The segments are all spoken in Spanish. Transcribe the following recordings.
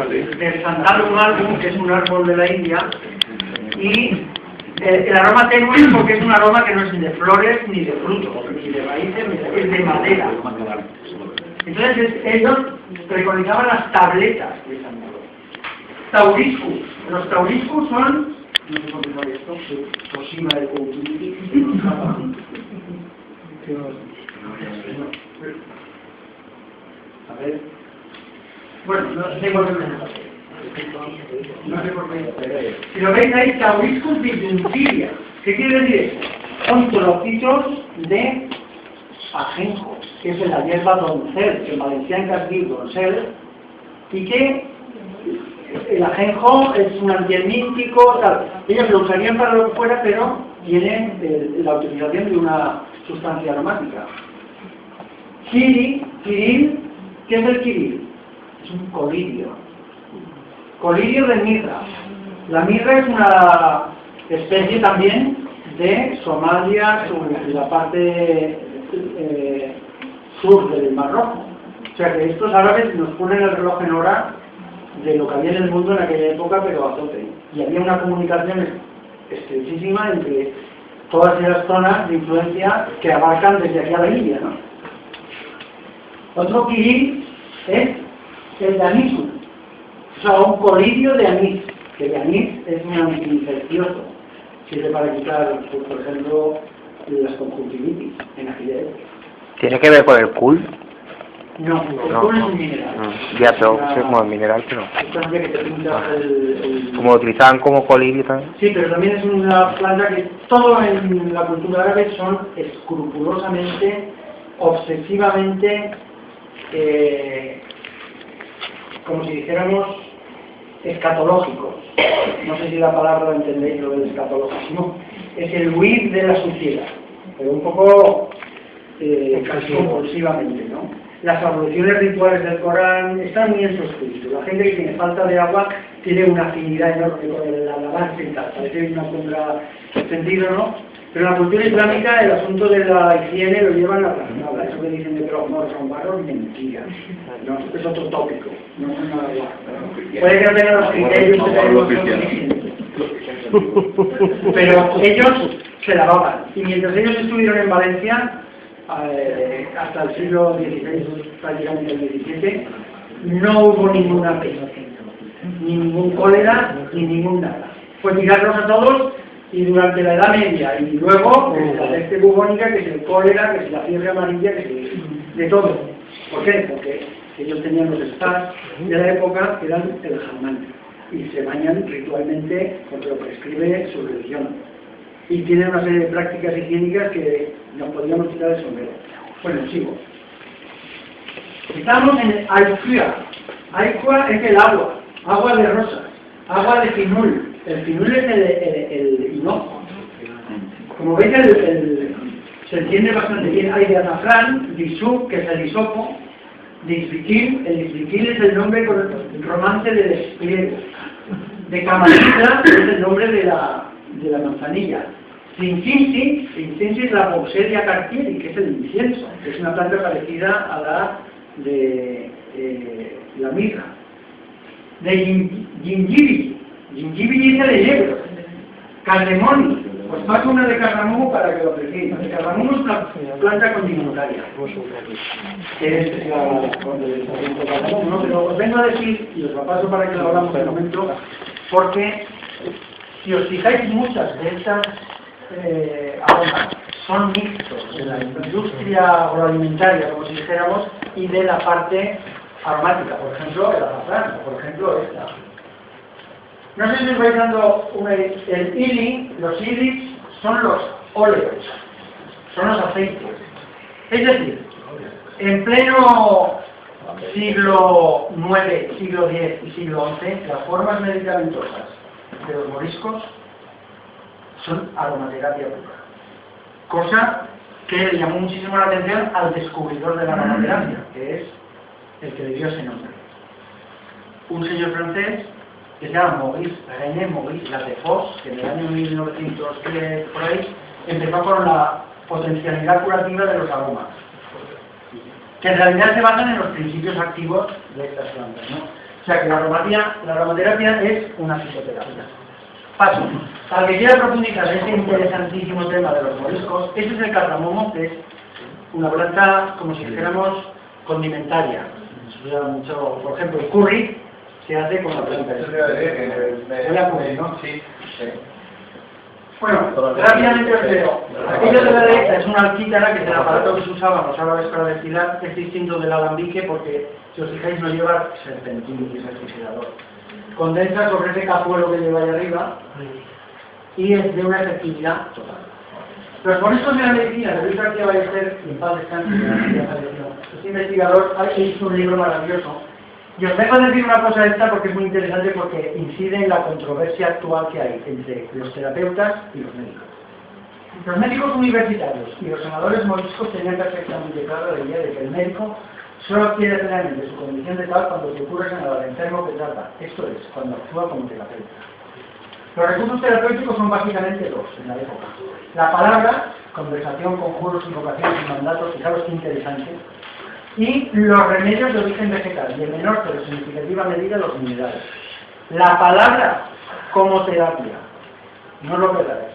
del Santalum album, que es un árbol de la India, y el aroma tenue porque es un aroma que no es ni de flores, ni de frutos, ni de raíces, es de madera. Entonces ellos preconizaban las tabletas de Santalum. Tauriscus. Los tauriscus son, no sé por qué sabe esto, Toshima de Kouki. A ver. Bueno, no sé por qué no sé por qué. Si lo veis ahí, Tauriscus biduntilia. ¿Qué quiere decir eso? Son trocitos de ajenjo, que es la hierba doncel, que en valenciano es dir doncel, y que el ajenjo es un antihelmíntico, tal. Ellos lo usarían para lo que fuera, pero tiene la utilización de una sustancia aromática. Kiril, ¿qué es el kiril? Es un colirio. Colirio de mirra. La mirra es una especie también de Somalia, la parte sur del Mar Rojo. O sea que estos árabes nos ponen el reloj en hora de lo que había en el mundo en aquella época, pero a tope. Y había una comunicación estrechísima entre todas esas zonas de influencia que abarcan desde aquí a la India, ¿no? Otro kiril es el de anís, o sea, un colirio de anís, que el anís es un antiinfeccioso, sirve para quitar, por ejemplo, las conjuntivitis en aquella época. ¿Tiene que ver con el cool? No, el cool es un mineral. Ya, pero es como el mineral, pero no. Que te pinta como lo utilizaban como colirio también. Sí, pero también es una planta que todo en la cultura árabe son escrupulosamente, obsesivamente, como si dijéramos, escatológicos. No sé si la palabra la entendéis, lo del escatologismo. Es el huir de la suciedad, pero un poco compulsivamente, ¿no? Las abluciones rituales del Corán están muy en su espíritu. La gente que tiene falta de agua tiene una afinidad enorme con el lavarse y tal. Parece una contrasentido, ¿no? Pero en la cultura islámica el asunto de la higiene lo llevan a la palabra. Eso que dicen de trombarro, mentira. No, es otro tópico. No es nada igual. Puede que no tengan los criterios que tenemos los pero ellos se lavaban. Y mientras ellos estuvieron en Valencia, hasta el siglo XVI, prácticamente el XVII, no hubo ninguna peste, ni ningún cólera, ni ningún nada. Fue tirarlos a todos. Y durante la Edad Media, y luego pues, la peste bubónica, que es el cólera, que es la fiebre amarilla, que es de todo. ¿Por qué? Porque ellos tenían los spas de la época, que eran el jamán, y se bañan ritualmente porque lo prescribe su religión. Y tienen una serie de prácticas higiénicas que nos podríamos quitar el sombrero. Bueno, sigo. Estamos en Aikua. Aikua es el agua de rosas, agua de finul. El finul es el hinojo. Como veis, se entiende bastante bien. Hay de azafrán, disub, que es el hisopo, disviquil. El disviquil es el nombre con el romance de despliegue. De camarilla es el nombre de la manzanilla. Cincinsi es la Bauxeria cartieri, que es el incienso, que es una planta parecida a la de la mirra. De Gingibili es de hierro. Cardemoni. Os paso una de cardamomo para que lo apreciéis. El cardamomo es una planta condimentaria. Que es la cardamomo, ¿no? Pero os vengo a decir, y os lo paso para que lo hablamos de momento, porque si os fijáis, muchas de estas aromas son mixtos de la industria agroalimentaria, como si dijéramos, y de la parte aromática. Por ejemplo, el azafrán, por ejemplo, esta. No sé si os vais dando el ili, los ilis son los óleos, son los aceites. Es decir, en pleno siglo IX, siglo X y siglo XI, las formas medicamentosas de los moriscos son aromaterapia pura. Cosa que le llamó muchísimo la atención al descubridor de la aromaterapia, que es el que le dio ese nombre. Un señor francés que se llama René Maurice Latefos, que en el año 1910 por ahí empezó con la potencialidad curativa de los aromas, que en realidad se basan en los principios activos de estas plantas, ¿no? O sea que la aromaterapia es una fitoterapia. Paso. Al que quiera profundizar en este interesantísimo tema de los moriscos, este es el cardamomo, que es una planta, como si dijéramos, condimentaria. Se usa mucho, por ejemplo, el curry se hace con la planta. Voy a poner, ¿no? Sí. Bueno, rápidamente os leo. Aquello de la derecha es una alquítara, que es el aparato que se usaba los árabes para destilar, es distinto del alambique porque, si os fijáis, no lleva serpentín y refrigerador. Condensa sobre ese cazuelo que lleva ahí arriba y es de una efectividad total. Los moriscos de la medicina, Luis García Ballester, en paz descanse, este investigador ha hecho un libro maravilloso. Y os dejo decir una cosa esta porque es muy interesante, porque incide en la controversia actual que hay entre los terapeutas y los médicos. Los médicos universitarios y los sanadores moriscos tenían perfectamente claro la idea de que el médico solo adquiere plenamente su condición de tal cuando se ocurre señalar al enfermo que trata, esto es, cuando actúa como terapeuta. Los recursos terapéuticos son básicamente dos en la época. La palabra, conversación, conjuros, invocaciones y mandatos, fijaros qué interesante, y los remedios de origen vegetal, y en menor pero significativa medida los minerales. La palabra como terapia, no lo perdáis.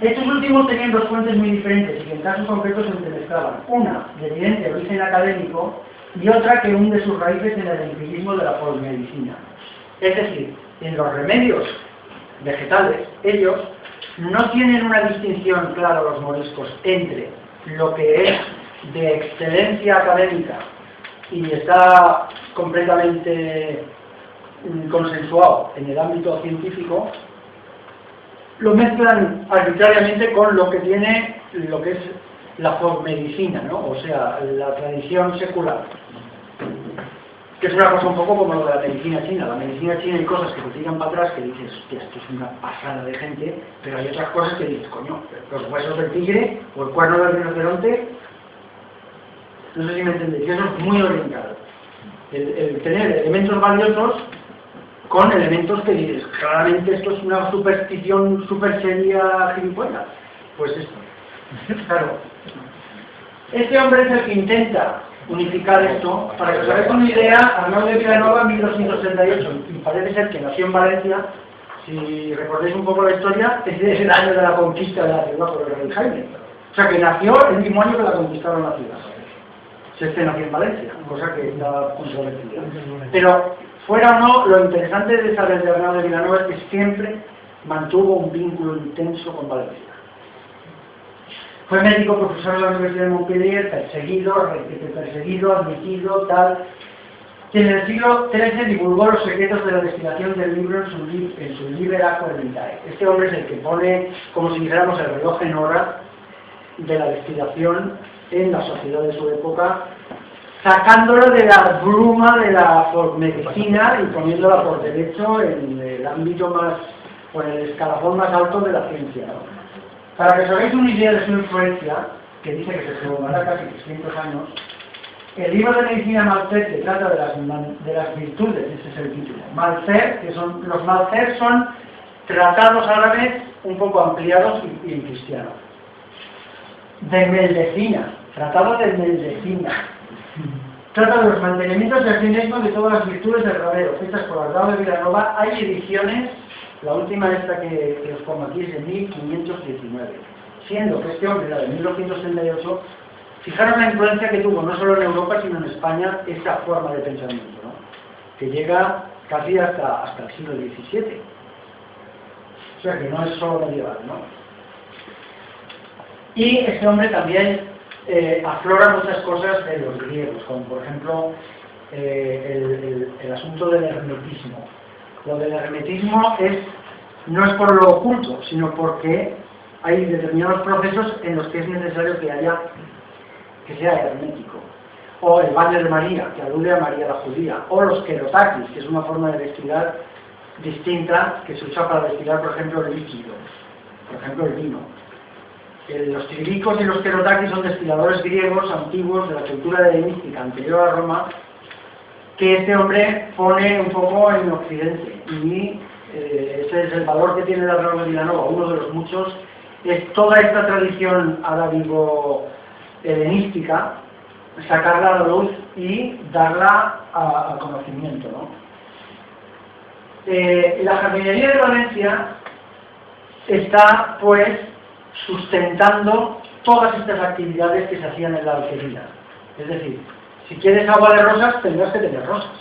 Estos últimos tenían dos fuentes muy diferentes y que en casos concretos se entremezclaban. Una, de evidente origen académico, y otra que hunde sus raíces en el empirismo de la polmedicina. Es decir, en los remedios vegetales, ellos no tienen una distinción clara, los moriscos, entre lo que es de excelencia académica y está completamente consensuado en el ámbito científico, lo mezclan arbitrariamente con lo que tiene lo que es la medicina, ¿no? O sea, la tradición secular, que es una cosa un poco como lo de la medicina china. La medicina china hay cosas que te tiran para atrás que dices, hostia, esto es una pasada de gente, pero hay otras cosas que dices, coño, los huesos del tigre o el cuerno del rinoceronte, no sé si me entendéis, eso es muy orientado. El tener elementos valiosos con elementos que dices, claramente esto es una superstición súper seria gilipollas. Pues esto. Claro. Este hombre es el que intenta unificar esto. Para que os hagáis una idea, Arnau de Vilanova en 1268, y parece ser que nació en Valencia. Si recordáis un poco la historia, es el año de la conquista de la ciudad por el rey Jaime. O sea que nació el mismo año que la conquistaron la ciudad. Se nació en Valencia, cosa que está controvertida. Pero, fuera o no, lo interesante de saber de Arnau de Vilanova es que siempre mantuvo un vínculo intenso con Valencia. Fue médico, profesor de la Universidad de Montpellier, perseguido, admitido, tal. Que en el siglo XIII divulgó los secretos de la destilación del libro en su Liber Aquae Vitae. Este hombre es el que pone, como si dijéramos, el reloj en hora de la destilación en la sociedad de su época, sacándola de la bruma de la medicina y poniéndola por derecho en el ámbito más, o en el escalafón más alto de la ciencia, ¿no? Para que os hagáis una idea de su influencia, que dice que se prolongará casi 300 años, el libro de medicina Malcer, que trata de las virtudes, ese es el título. Malcer, los Malcer son tratados árabes un poco ampliados y en cristiano. De medicina, tratado de medicina. Trata de los mantenimientos de asimismo de todas las virtudes del rabero, hechas por Arnau de Vilanova. Hay ediciones, la última esta que os pongo aquí es de 1519, siendo que este hombre era de 1238. Fijaros la influencia que tuvo no solo en Europa sino en España esa forma de pensamiento, ¿no? Que llega casi hasta el siglo XVII. O sea que no es solo medieval, ¿no? Y este hombre también aflora muchas cosas de los griegos, como por ejemplo el asunto del hermetismo. Lo del hermetismo no es por lo oculto, sino porque hay determinados procesos en los que es necesario que sea hermético. O el baño de María, que alude a María la judía. O los kerotakis, que es una forma de destilar distinta que se usa para destilar, por ejemplo, el líquido. Por ejemplo, el vino. Los tiricos y los kerotakis son destiladores griegos antiguos de la cultura helenística anterior a Roma, que este hombre pone un poco en Occidente. Y ese es el valor que tiene la Arnau de Vilanova, uno de los muchos, es toda esta tradición arábigo-helenística sacarla a la luz y darla al conocimiento, ¿no? La jardinería de Valencia está, pues, sustentando todas estas actividades que se hacían en la alquería. Es decir, si quieres agua de rosas, tendrás que tener rosas.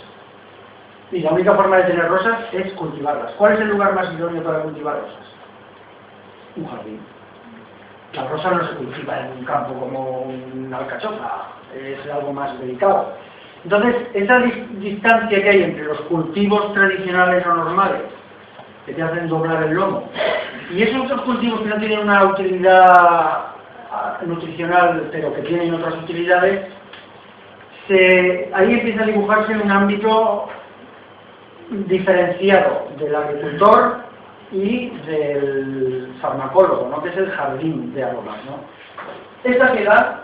Y la única forma de tener rosas es cultivarlas. ¿Cuál es el lugar más idóneo para cultivar rosas? Un jardín. La rosa no se cultiva en un campo como una alcachofa, es algo más delicado. Entonces, esa distancia que hay entre los cultivos tradicionales o normales, que te hacen doblar el lomo, y esos otros cultivos que no tienen una utilidad nutricional, pero que tienen otras utilidades, ahí empieza a dibujarse un ámbito diferenciado del agricultor y del farmacólogo, ¿no? Que es el jardín de aromas, ¿no? Esta ciudad,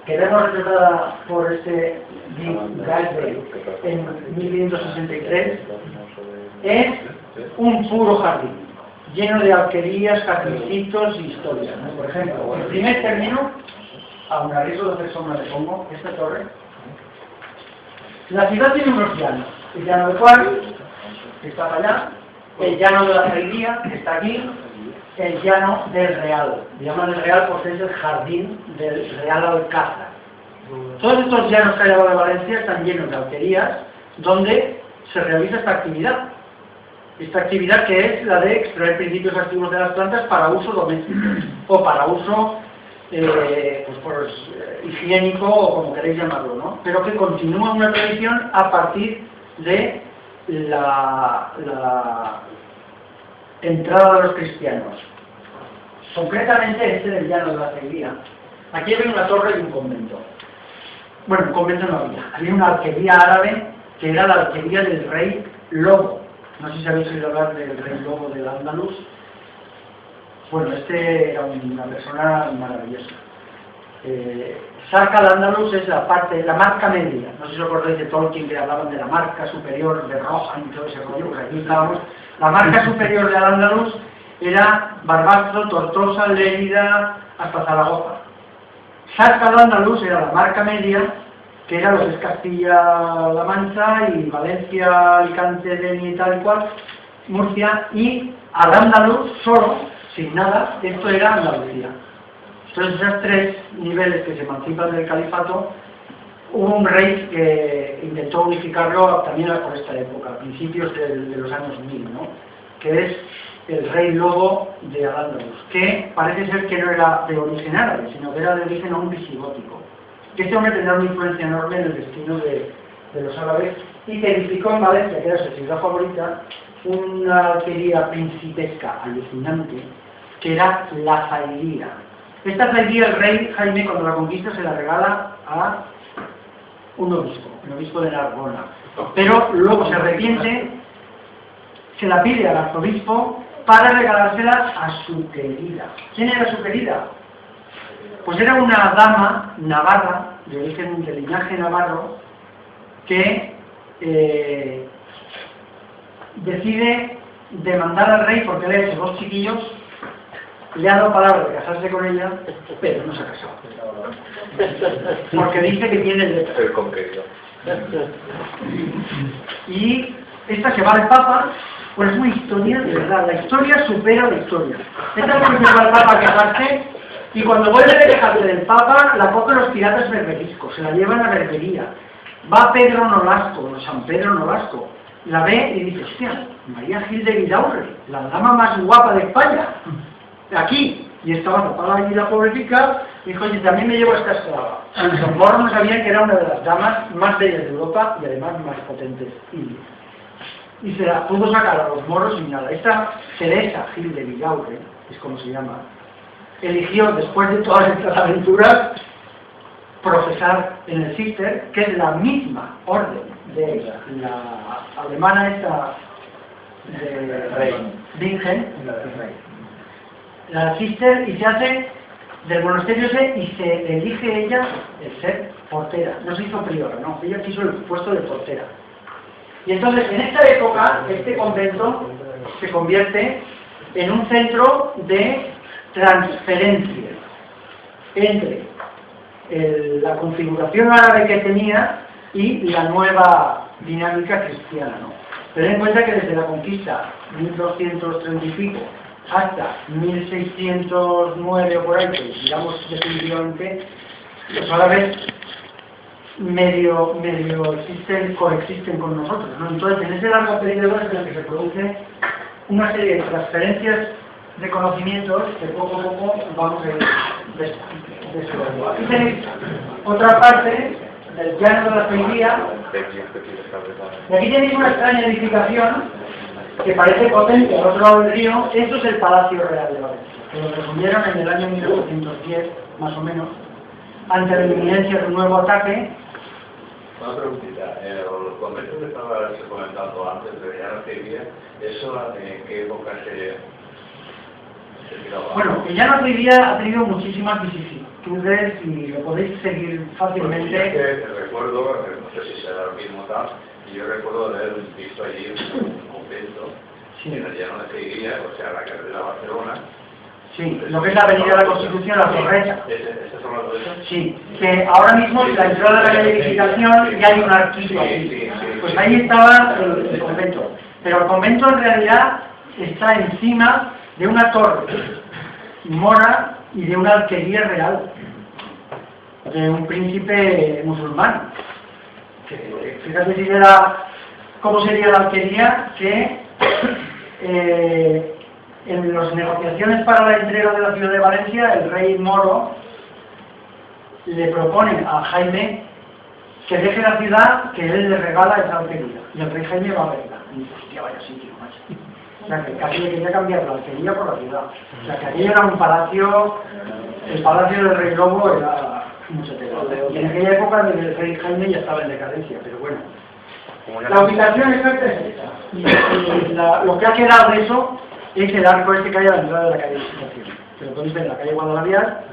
que vemos retratada por este Galbraith en 1563, es un puro jardín, lleno de alquerías, jardincitos y historias, ¿no? Por ejemplo, el primer término, aun a riesgo de hacer sombra de pongo, esta torre. La ciudad tiene unos llanos, el llano de Juárez, que está para allá, el llano de la Feria, que está aquí, el llano del Real. Le llaman el Real porque es el jardín del Real Alcázar. Todos estos llanos que hay ahora de Valencia están llenos de alquerías donde se realiza esta actividad. Esta actividad que es la de extraer principios activos de las plantas para uso doméstico o para uso higiénico o como queréis llamarlo, ¿no? Pero que continúa una tradición a partir de la entrada de los cristianos. Concretamente este del llano de la Feria. Aquí había una torre y un convento. Bueno, un convento no había una alquería árabe que era la alquería del rey Lobo. No sé si habéis oído hablar del rey Lobo del Andaluz. Bueno, este era una persona maravillosa. Sarca de Andaluz es la marca media. No sé si os acordáis de Tolkien que hablaban de la marca superior de Rohan y todo ese rollo, porque aquí estábamos. La marca superior de Al-Ándalus era Barbastro, Tortosa, Lérida, hasta Zaragoza. Sarca de Andaluz era la marca media, que era lo que es Castilla-La Mancha y Valencia, Alicante, Denia y tal y cual, Murcia, y Al-Ándalus solo, sin nada, esto era Andalucía. Entonces, esos tres niveles que se emancipan del califato, hubo un rey que intentó unificarlo también por esta época, a principios de los años 1000, ¿no? Que es el rey Lobo de Al-Ándalus, que parece ser que no era de origen árabe, sino que era de origen aún visigótico. Que este hombre tendrá una influencia enorme en el destino de los árabes y que edificó en Valencia, que era su ciudad favorita, una alquería principesca alucinante, que era la Zahiría. Esta Zahiría, el rey Jaime, cuando la conquista, se la regala a un obispo, el obispo de Narbona. Pero luego se arrepiente, se la pide al arzobispo para regalársela a su querida. ¿Quién era su querida? Pues era una dama navarra, de origen de linaje navarro, que decide demandar al rey porque le ha hecho 2 chiquillos, le ha dado palabra de casarse con ella, pero no se ha casado. Porque dice que tiene letra. El conquerido. Y esta se va al Papa, pues es una historia de verdad. La historia supera la historia. Esta es porque se va al Papa a quejarse, y cuando vuelve a quejarse del Papa, la cogen los piratas berberiscos, se la llevan a Berbería. Va Pedro Nolasco, San Pedro Nolasco, la ve y dice, hostia, María Gil de Vidaurre, la dama más guapa de España, aquí. Y estaba tapada allí la pobrecita, y dijo, oye, también me llevo esta esclava. Los moros no sabían que era una de las damas más bellas de Europa y además más potentes. Y se la pudo sacar a los moros sin nada. Esta Teresa Gil de Vidaurre, es como se llama, eligió, después de todas estas aventuras, profesar en el Cister, que es la misma orden de la alemana esta de Bingen, la Cister, y se hace del monasterio ese y se elige ella el ser portera. No se hizo priora, no, ella quiso el puesto de portera. Y entonces en esta época este convento se convierte en un centro de transferencia entre la configuración árabe que tenía y la nueva dinámica cristiana, ¿no? Ten en cuenta que desde la conquista, 1230 y pico, hasta 1609 o por ahí, que digamos definitivamente, los árabes medio coexisten con nosotros, ¿no? Entonces, en ese largo periodo es en el que se produce una serie de transferencias de conocimientos que poco a poco vamos a ir desarrollando. Aquí tenéis otra parte del llano de la Saidía, y aquí tenéis una extraña edificación que parece potente al otro lado del río. Esto es el Palacio Real de Valencia, que lo construyeron en el año 1810, más o menos, ante la inminencia de un nuevo ataque. Una preguntita, los conventos que estabas comentando antes de Llano Civil, ¿eso en qué época se tiraba? Bueno, que Llano Civil ha tenido muchísimas vicisitudes y lo podéis seguir fácilmente. Porque es que recuerdo, no sé si será lo mismo tal, y yo recuerdo haber visto allí un convento en el Llano de Civil, o sea, la carretera de Barcelona. Sí, lo que es la Avenida de la Constitución, la Torreta. ¿Estas son las dos? Sí, que ahora mismo en la entrada de la edificación ya hay un arquillo aquí. Pues ahí estaba el convento. Pero el convento en realidad está encima de una torre mora y de una alquería real de un príncipe musulmán. Que, fíjate si era, cómo sería la alquería que en las negociaciones para la entrega de la ciudad de Valencia, el rey moro le propone a Jaime que deje la ciudad, que él le regala esa alquería. Y el rey Jaime va a verla. Y dice, hostia, vaya sitio, macho. O sea, que casi le quería cambiar la alquería por la ciudad. O sea, que aquello era un palacio, el palacio del rey Lobo era mucho tela. Y en aquella época el rey Jaime ya estaba en decadencia, pero bueno. La ubicación exacta es esta. Y lo que ha quedado de eso es el arco este que hay a la entrada de la calle de Situación. Que lo podéis ver en la calle Guadalaviar,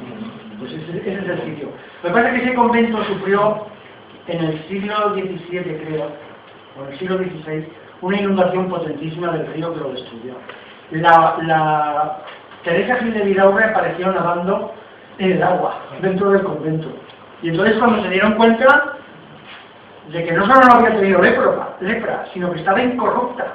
pues ese es el sitio. Lo que pasa es que ese convento sufrió en el siglo XVII, creo, o en el siglo XVI, una inundación potentísima del río que lo destruyó. La Teresa Gil de Vidaurre apareció nadando en el agua, dentro del convento. Y entonces cuando se dieron cuenta de que no solo no había tenido lepra, sino que estaba incorrupta,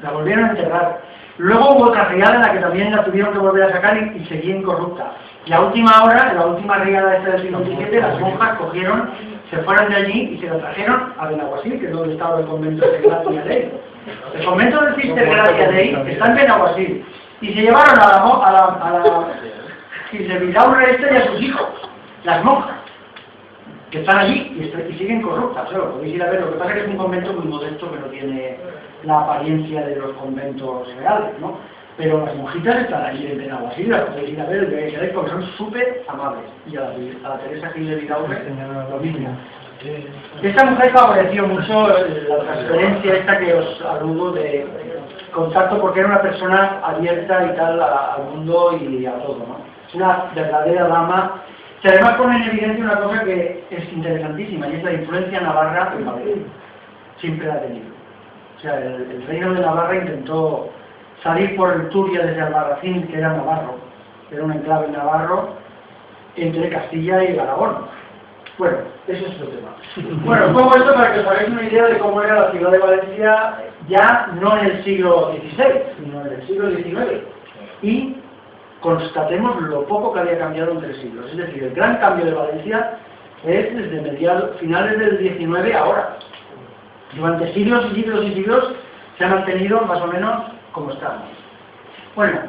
la volvieron a enterrar. Luego hubo otra riada en la que también la tuvieron que volver a sacar y seguía incorrupta. Y a última hora, en la última riada esta del siglo XVII, las monjas cogieron, se fueron de allí y se la trajeron a Benaguasil, que es donde estaba el convento de Gracia Dei. El convento del Cister Gracia Dei está en Benaguasil. Y se llevaron a la Gil de Vidaurre y a sus hijos, las monjas, que están allí y siguen corruptas. Lo podéis ir a ver. Lo que pasa es que es un convento muy modesto, que no tiene la apariencia de los conventos reales, ¿no? Pero las monjitas están allí en Benaguasil, las podéis ir a ver, porque son súper amables. Y a la Teresa Gil de Vidaurre lo mismo. Esta mujer favoreció mucho la transferencia esta que os aludo de contacto, porque era una persona abierta y tal al mundo y a todo, ¿no? Es una verdadera dama, que además pone en evidencia una cosa que es interesantísima, y es la influencia navarra en Madrid. Siempre la ha tenido. O sea, el reino de Navarra intentó salir por el Turia desde Albarracín, que era navarro, era un enclave navarro entre Castilla y Aragón. Bueno, eso es otro tema. Bueno, pongo esto para que os hagáis una idea de cómo era la ciudad de Valencia ya no en el siglo XVI, sino en el siglo XIX. Y constatemos lo poco que había cambiado entre siglos. Es decir, el gran cambio de Valencia es desde finales del XIX a ahora. Durante siglos y siglos y siglos se ha mantenido más o menos como estamos. Bueno,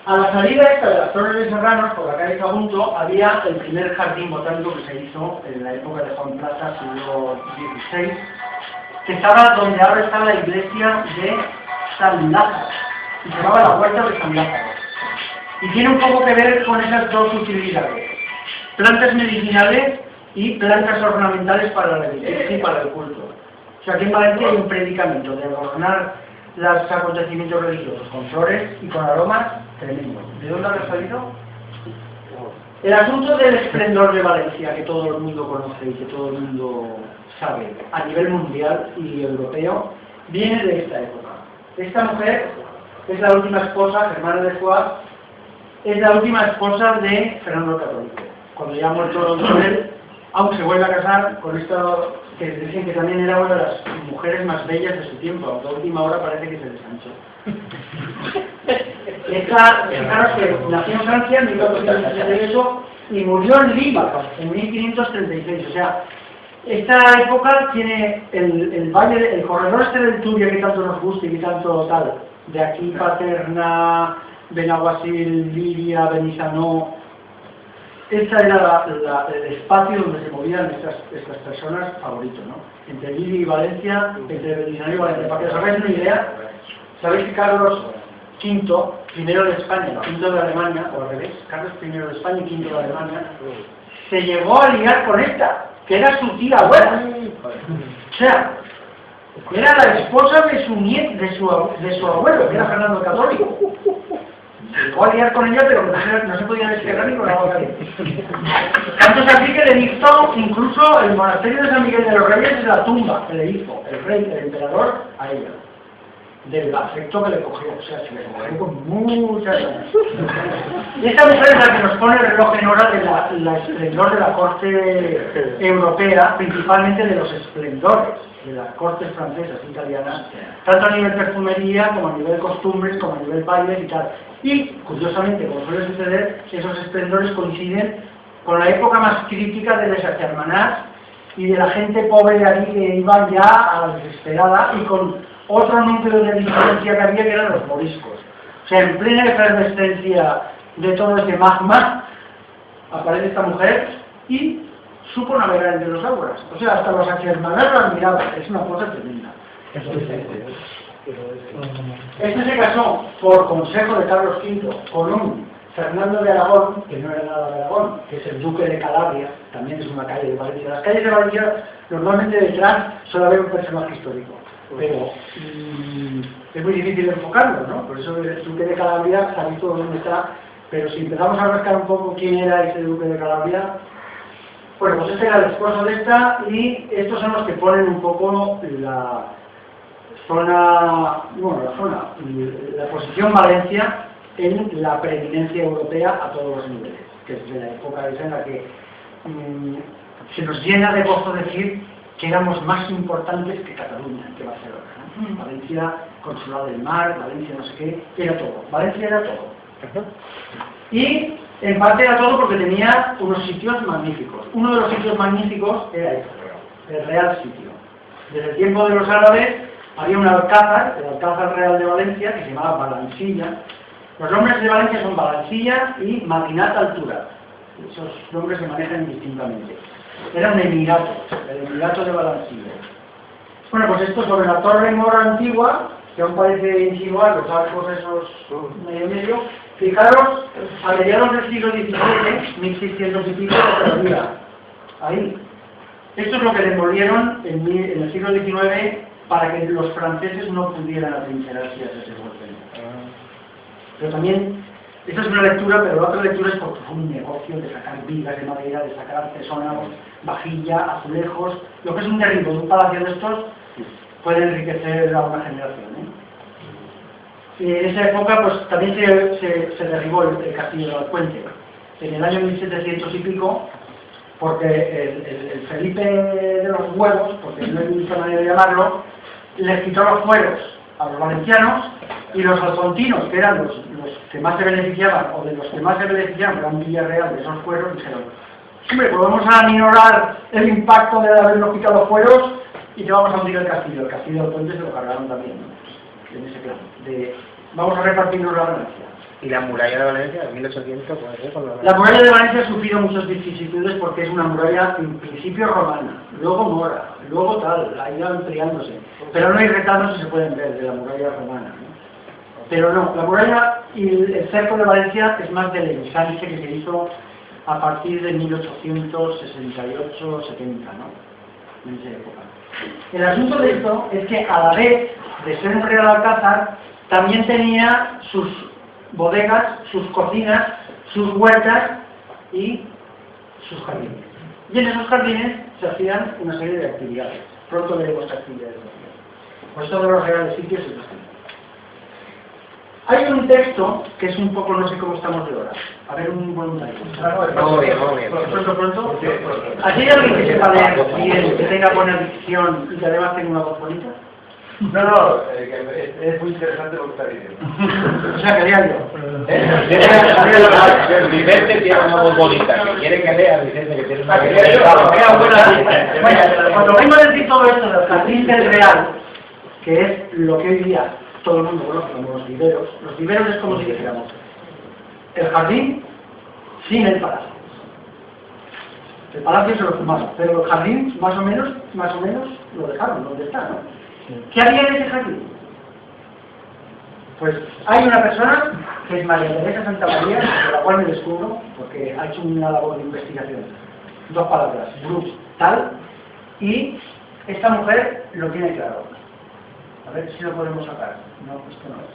a la salida esta de las Torres de Serranos, por la calle Sagunto, había el primer jardín botánico que se hizo en la época de Juan Plaza, siglo XVI, que estaba donde ahora está la iglesia de San Lázaro, y se llamaba la Huerta de San Lázaro. Y tiene un poco que ver con esas dos utilidades: plantas medicinales y plantas ornamentales para la liturgia y para el culto. O sea, aquí en Valencia hay un predicamento de adornar los acontecimientos religiosos con flores y con aromas tremendos. ¿De dónde ha salido? El asunto del esplendor de Valencia, que todo el mundo conoce y que todo el mundo sabe a nivel mundial y europeo, viene de esta época. Esta mujer es la última esposa, Germana de Foix, es la última esposa de Fernando el Católico. cuando ya ha muerto Don Coronel, aunque se vuelve a casar con esta, que dicen que también era una de las mujeres más bellas de su tiempo, aunque a última hora parece que se desanchó. Fijaros que nació en Francia en 1468 y murió en Lima en 1536. O sea, esta época tiene el valle, el corredor este del Turia que tanto nos gusta y que tanto tal, de aquí Paterna, Benaguasil, Liria, Benizanó. Ese era el espacio donde se movían estas personas favoritos, ¿no? Entre Liria y Valencia, entre Benizanó y Valencia. Para que os hagáis una idea, sabéis que Carlos V, primero de España, quinto de Alemania, o al revés, Carlos I de España y quinto de Alemania, se llegó a liar con esta, que era su tía abuela. O sea, era la esposa de su abuelo, que era Fernando el Católico. Se llegó a liar con ella, pero no se podía despegar ni con la boca. Tanto es así que le dictó incluso el monasterio de San Miguel de los Reyes de la tumba que le hizo el rey, el emperador, a ella. Del afecto que le cogió, o sea, se le cogió con muchas ganas. Y esta mujer es la que nos pone el reloj en hora de la esplendor de la corte europea, principalmente de los esplendores de las cortes francesas e italianas, tanto a nivel perfumería, como a nivel costumbres, como a nivel bailes y tal. Y, curiosamente, como suele suceder, esos esplendores coinciden con la época más crítica de les hermanás y de la gente pobre de aquí que iban ya a la desesperada y con otro núcleo de diferencia que había que eran los moriscos. O sea, en plena efervescencia de todo ese magma, aparece esta mujer y supo navegar entre los aguas. O sea, hasta los achermanas lo admiraban. Es una cosa tremenda. Este se casó por consejo de Carlos V con un Fernando de Aragón, que no era nada de Aragón, que es el duque de Calabria, también es una calle de Valencia. Las calles de Valencia, normalmente detrás suele haber un personaje histórico. Pero es muy difícil enfocarlo, ¿no? Por eso el duque de Calabria, sabéis todo dónde está, pero si empezamos a rascar un poco quién era ese duque de Calabria, bueno, pues este era el esposo de esta, y estos son los que ponen un poco la zona, la posición Valencia en la preeminencia europea a todos los niveles, que es de la época esa en la que se nos llena de gozo decir que éramos más importantes que Cataluña, que Barcelona, ¿no? Valencia, Consulado del Mar, Valencia no sé qué, era todo. Valencia era todo. Y en parte era todo porque tenía unos sitios magníficos. Uno de los sitios magníficos era este, el Real Sitio. Desde el tiempo de los árabes había un alcázar, el Alcázar Real de Valencia, que se llamaba Balansilla. Los nombres de Valencia son Balansilla y Maquinat Altura. Esos nombres se manejan indistintamente. Era un emirato, el emirato de Balansilla. Bueno, pues esto sobre la torre mora antigua, que aún parece insinuar los arcos esos medio. Fijaros, a mediados del siglo XVII, 1600 y pico, todavía ahí. Esto es lo que demolieron en el siglo XIX para que los franceses no pudieran atrincherarse a ese golpe. Pero también, esta es una lectura, pero la otra lectura es porque fue un negocio de sacar vigas de madera, de sacar artesonados, vajilla, azulejos. Lo que es un derribo de un palacio de estos puede enriquecer a una generación. Y en esa época pues también se derribó el castillo de Alpuente. En el año 1700 y pico, porque el Felipe de los Huevos, porque no hay otra manera de llamarlo, les quitó los fueros a los valencianos, y los alfontinos, que eran los que más se beneficiaban, o de los que más se beneficiaban, que eran Villarreal, de esos fueros, dijeron: hombre, pues vamos a aminorar el impacto de habernos quitado los fueros y te vamos a hundir el castillo. El castillo del puente se lo cargaron también, ¿no? En ese plan, vamos a repartirnos la ganancia. ¿Y la muralla de Valencia de 1800? La muralla de Valencia ha sufrido muchas vicisitudes porque es una muralla en principio romana, luego mora, luego tal, ha ido ampliándose. Pero no hay retablos que se pueden ver de la muralla romana, ¿no? Pero no, la muralla y el cerco de Valencia es más del ensanche que se hizo a partir de 1868-70, ¿no? En esa época. El asunto de esto es que a la vez de ser un real alcázar, también tenía sus bodegas, sus cocinas, sus huertas y sus jardines. Y en esos jardines se hacían una serie de actividades. Pronto veremos qué actividades hacían. Pues todos los reales sitios se hacían. Hay un texto que es un poco, no sé cómo estamos de hora. A ver, un voluntario. Vamos bien, vamos bien. Pronto. ¿Aquí hay alguien que sepa leer bien, que tenga buena dicción y que además tenga una voz bonita? No, es muy interesante lo que está diciendo. O sea, que lea yo. Vicente tiene una voz bonita. Que quiere que lea, Vicente, que tiene una voz bonita. Vaya, cuando vengo a decir todo esto del jardín del real, que es lo que hoy día todo el mundo conoce como los viveros es como si dijéramos el jardín sin el palacio. El palacio se lo fumaron, pero el jardín más o menos lo dejaron donde está, ¿no? ¿Qué había en ese jardín? Pues hay una persona que es María Teresa Santa María, de la cual me descubro porque ha hecho una labor de investigación. 2 palabras, brutal, y esta mujer lo tiene claro. A ver si lo podemos sacar. No, esto no es.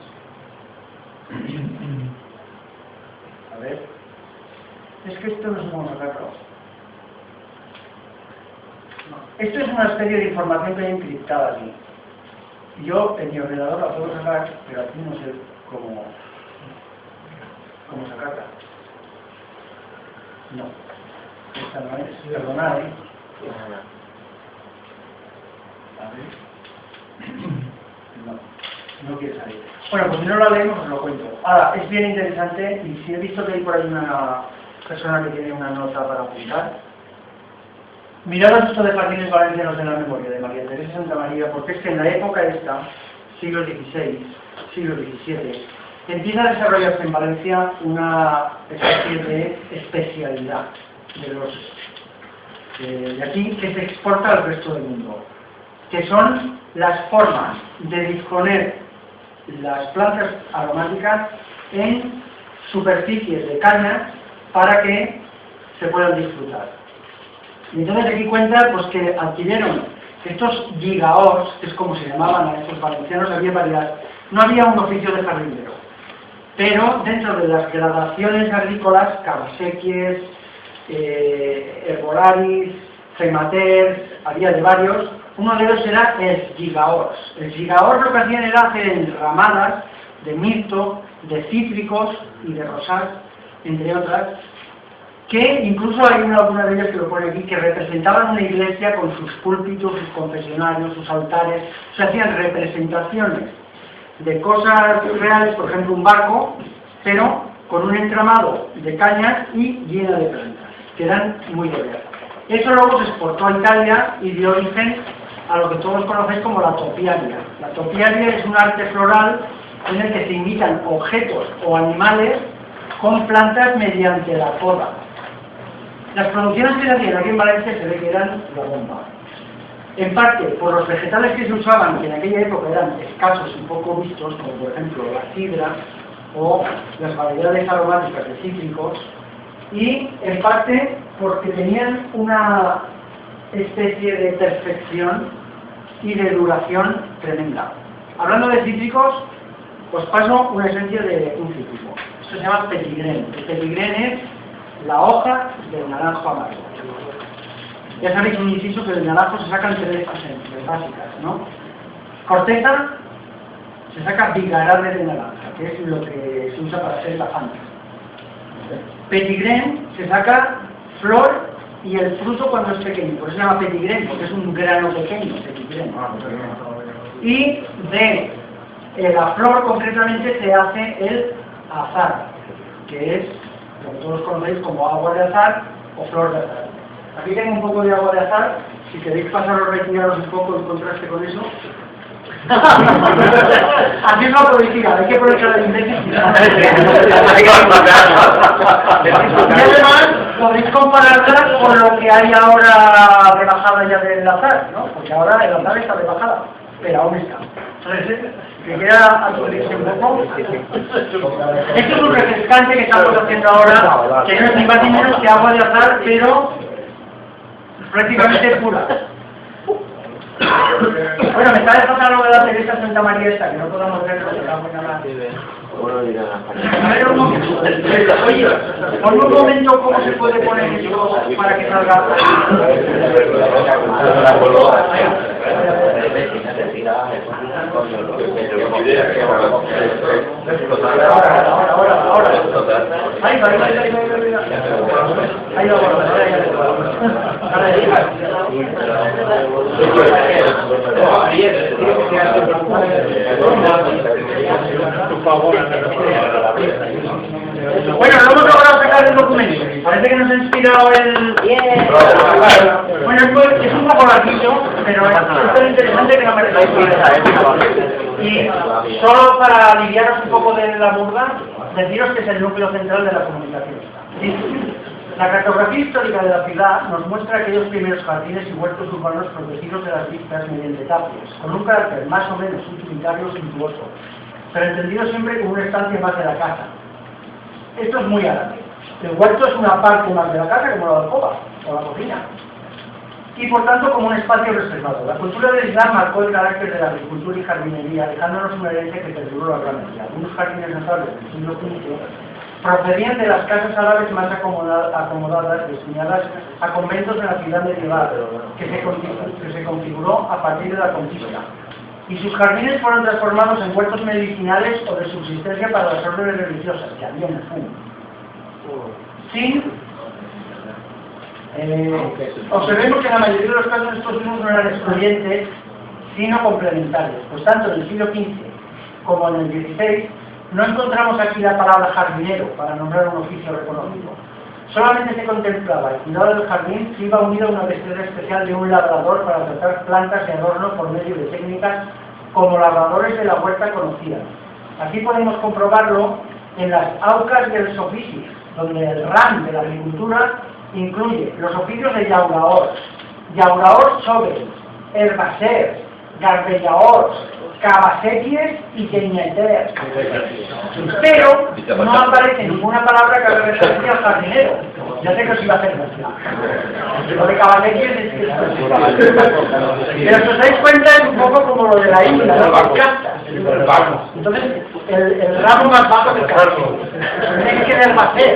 A ver. Es que esto no se puede sacarlo. No. Esto es una especie de información que hay encriptada aquí. Yo en mi ordenador la puedo sacar, pero aquí no sé cómo sacarla. No. Esta no es. Perdonad, A ver. No quiere salir. Bueno, pues si no lo leemos os lo cuento. Ahora, es bien interesante y si he visto que hay por ahí una persona que tiene una nota para apuntar. Mirad esto de Jardines Valencianos de la Memoria de María Teresa Santa María, porque es que en la época esta, siglo XVI, siglo XVII, empieza a desarrollarse en Valencia una especie de especialidad de aquí que se exporta al resto del mundo, que son las formas de disponer las plantas aromáticas en superficies de caña para que se puedan disfrutar. Y entonces aquí cuenta pues, que adquirieron estos gigaors, que es como se llamaban a estos valencianos, no había un oficio de jardinero, pero dentro de las gradaciones agrícolas, cavasequies, herbolaris, cematers, había de varios. Uno de ellos era el gigaors. El gigaors lo que hacían era hacer enramadas de mirto, de cítricos y de rosas, entre otras, que incluso hay alguna de ellas que lo pone aquí, que representaban una iglesia con sus púlpitos, sus confesionarios, sus altares. Se hacían representaciones de cosas reales, por ejemplo un barco, pero con un entramado de cañas y llena de plantas, que eran muy bellas. Eso luego se exportó a Italia y dio origen a lo que todos conocéis como la topiaria. La topiaria es un arte floral en el que se imitan objetos o animales con plantas mediante la poda. Las producciones que se hacían aquí en Valencia se ve que eran la bomba. En parte por los vegetales que se usaban, que en aquella época eran escasos y poco vistos, como por ejemplo la sidra o las variedades aromáticas de cítricos, y en parte porque tenían una especie de perfección y de duración tremenda. Hablando de cítricos, os paso una esencia de un cítrico. Esto se llama petigrén. El petigrén es la hoja del naranjo amargo. Ya sabéis un inciso que del naranjo se sacan 3 esencias básicas, ¿no? Corteza, se saca bigarade de naranja, que es lo que se usa para hacer la fanta. Petigrén se saca flor y el fruto cuando es pequeño, por eso se llama petigrén, porque es un grano pequeño, petigrén. Y de la flor concretamente se hace el azar, que es lo que todos conocéis como agua de azar o flor de azar. Aquí tengo un poco de agua de azar, si queréis pasaros, retiraros un poco en contraste con eso. Aquí es la publicidad, hay que aprovechar el imbécil. Y además podéis compararla con lo que hay ahora de bajada ya del azar, ¿no? Porque ahora el azar está de bajada, pero aún está. Entonces, que queda actualizarse un poco. Esto es un refrescante que estamos haciendo ahora, que no es ni más ni menos que agua de azar, pero prácticamente pura. Bueno, me está dejando algo de la Teresa Santa María esta, que no podamos verlo, pero la buena más. A ver un momento. Oye, ponme un momento cómo se puede poner esto para que salga. mira, ahora. Ahí va. Ahí va, bueno, no hemos logrado sacar el documento. Parece que nos ha inspirado el... Bueno, es un poco larguillo, pero es tan interesante que no merece la pena. Y solo para aliviaros un poco de la burda, deciros que es el núcleo central de la comunicación. La cartografía histórica de la ciudad nos muestra aquellos primeros jardines y huertos urbanos protegidos de las vistas mediante tapias, con un carácter más o menos utilitario o suntuoso, pero entendido siempre como una estancia más de la casa. Esto es muy árabe. El huerto es una parte más de la casa, como la alcoba o la cocina, y por tanto como un espacio reservado. La cultura del Islam marcó el carácter de la agricultura y jardinería, dejándonos una herencia que perduró la Gran Media. Algunos jardines notables del siglo XV procedían de las casas árabes más acomodadas, destinadas a conventos en la ciudad medieval, que se configuró a partir de la conquista. Y sus jardines fueron transformados en huertos medicinales o de subsistencia para las órdenes religiosas, que había en el fondo. Observemos que en la mayoría de los casos estos usos no eran excluyentes, sino complementarios, pues tanto en el siglo XV como en el XVI no encontramos aquí la palabra jardinero para nombrar un oficio reconocido. Solamente se contemplaba el cuidado del jardín que iba unido a una destreza especial de un labrador para tratar plantas y adorno por medio de técnicas como labradores de la huerta conocían. Aquí podemos comprobarlo en las aucas del oficios, donde el ram de la agricultura incluye los oficios de llauraor sobre, herbacer, garbellaor, cavasequies y queñeter. Pero no aparece ninguna palabra que haga referencia al jardinero. Ya sé que os iba a hacer gracia. Lo de cavasequies es que... Pero si os dais cuenta es un poco como lo de la isla, ¿no? Las castas. Entonces, el ramo más bajo del campo. Tiene que herbacer.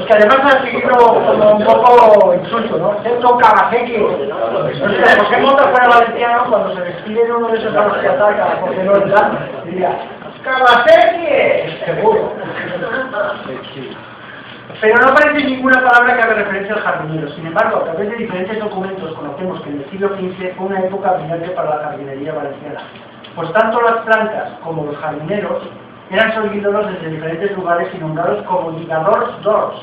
Que además ha seguido como un poco insulto, ¿no? Cierto cavaseque. Entonces, José Mota fuera valenciano, cuando se despide de uno de esos a los que ataca, porque no es dan, diría, ¡cavaseque! Seguro. Pero no aparece ninguna palabra que haga referencia al jardinero. Sin embargo, a través de diferentes documentos conocemos que en el siglo XV fue una época brillante para la jardinería valenciana. Pues tanto las plantas como los jardineros eran solicitados desde diferentes lugares y nombrados como ligadors d'ors,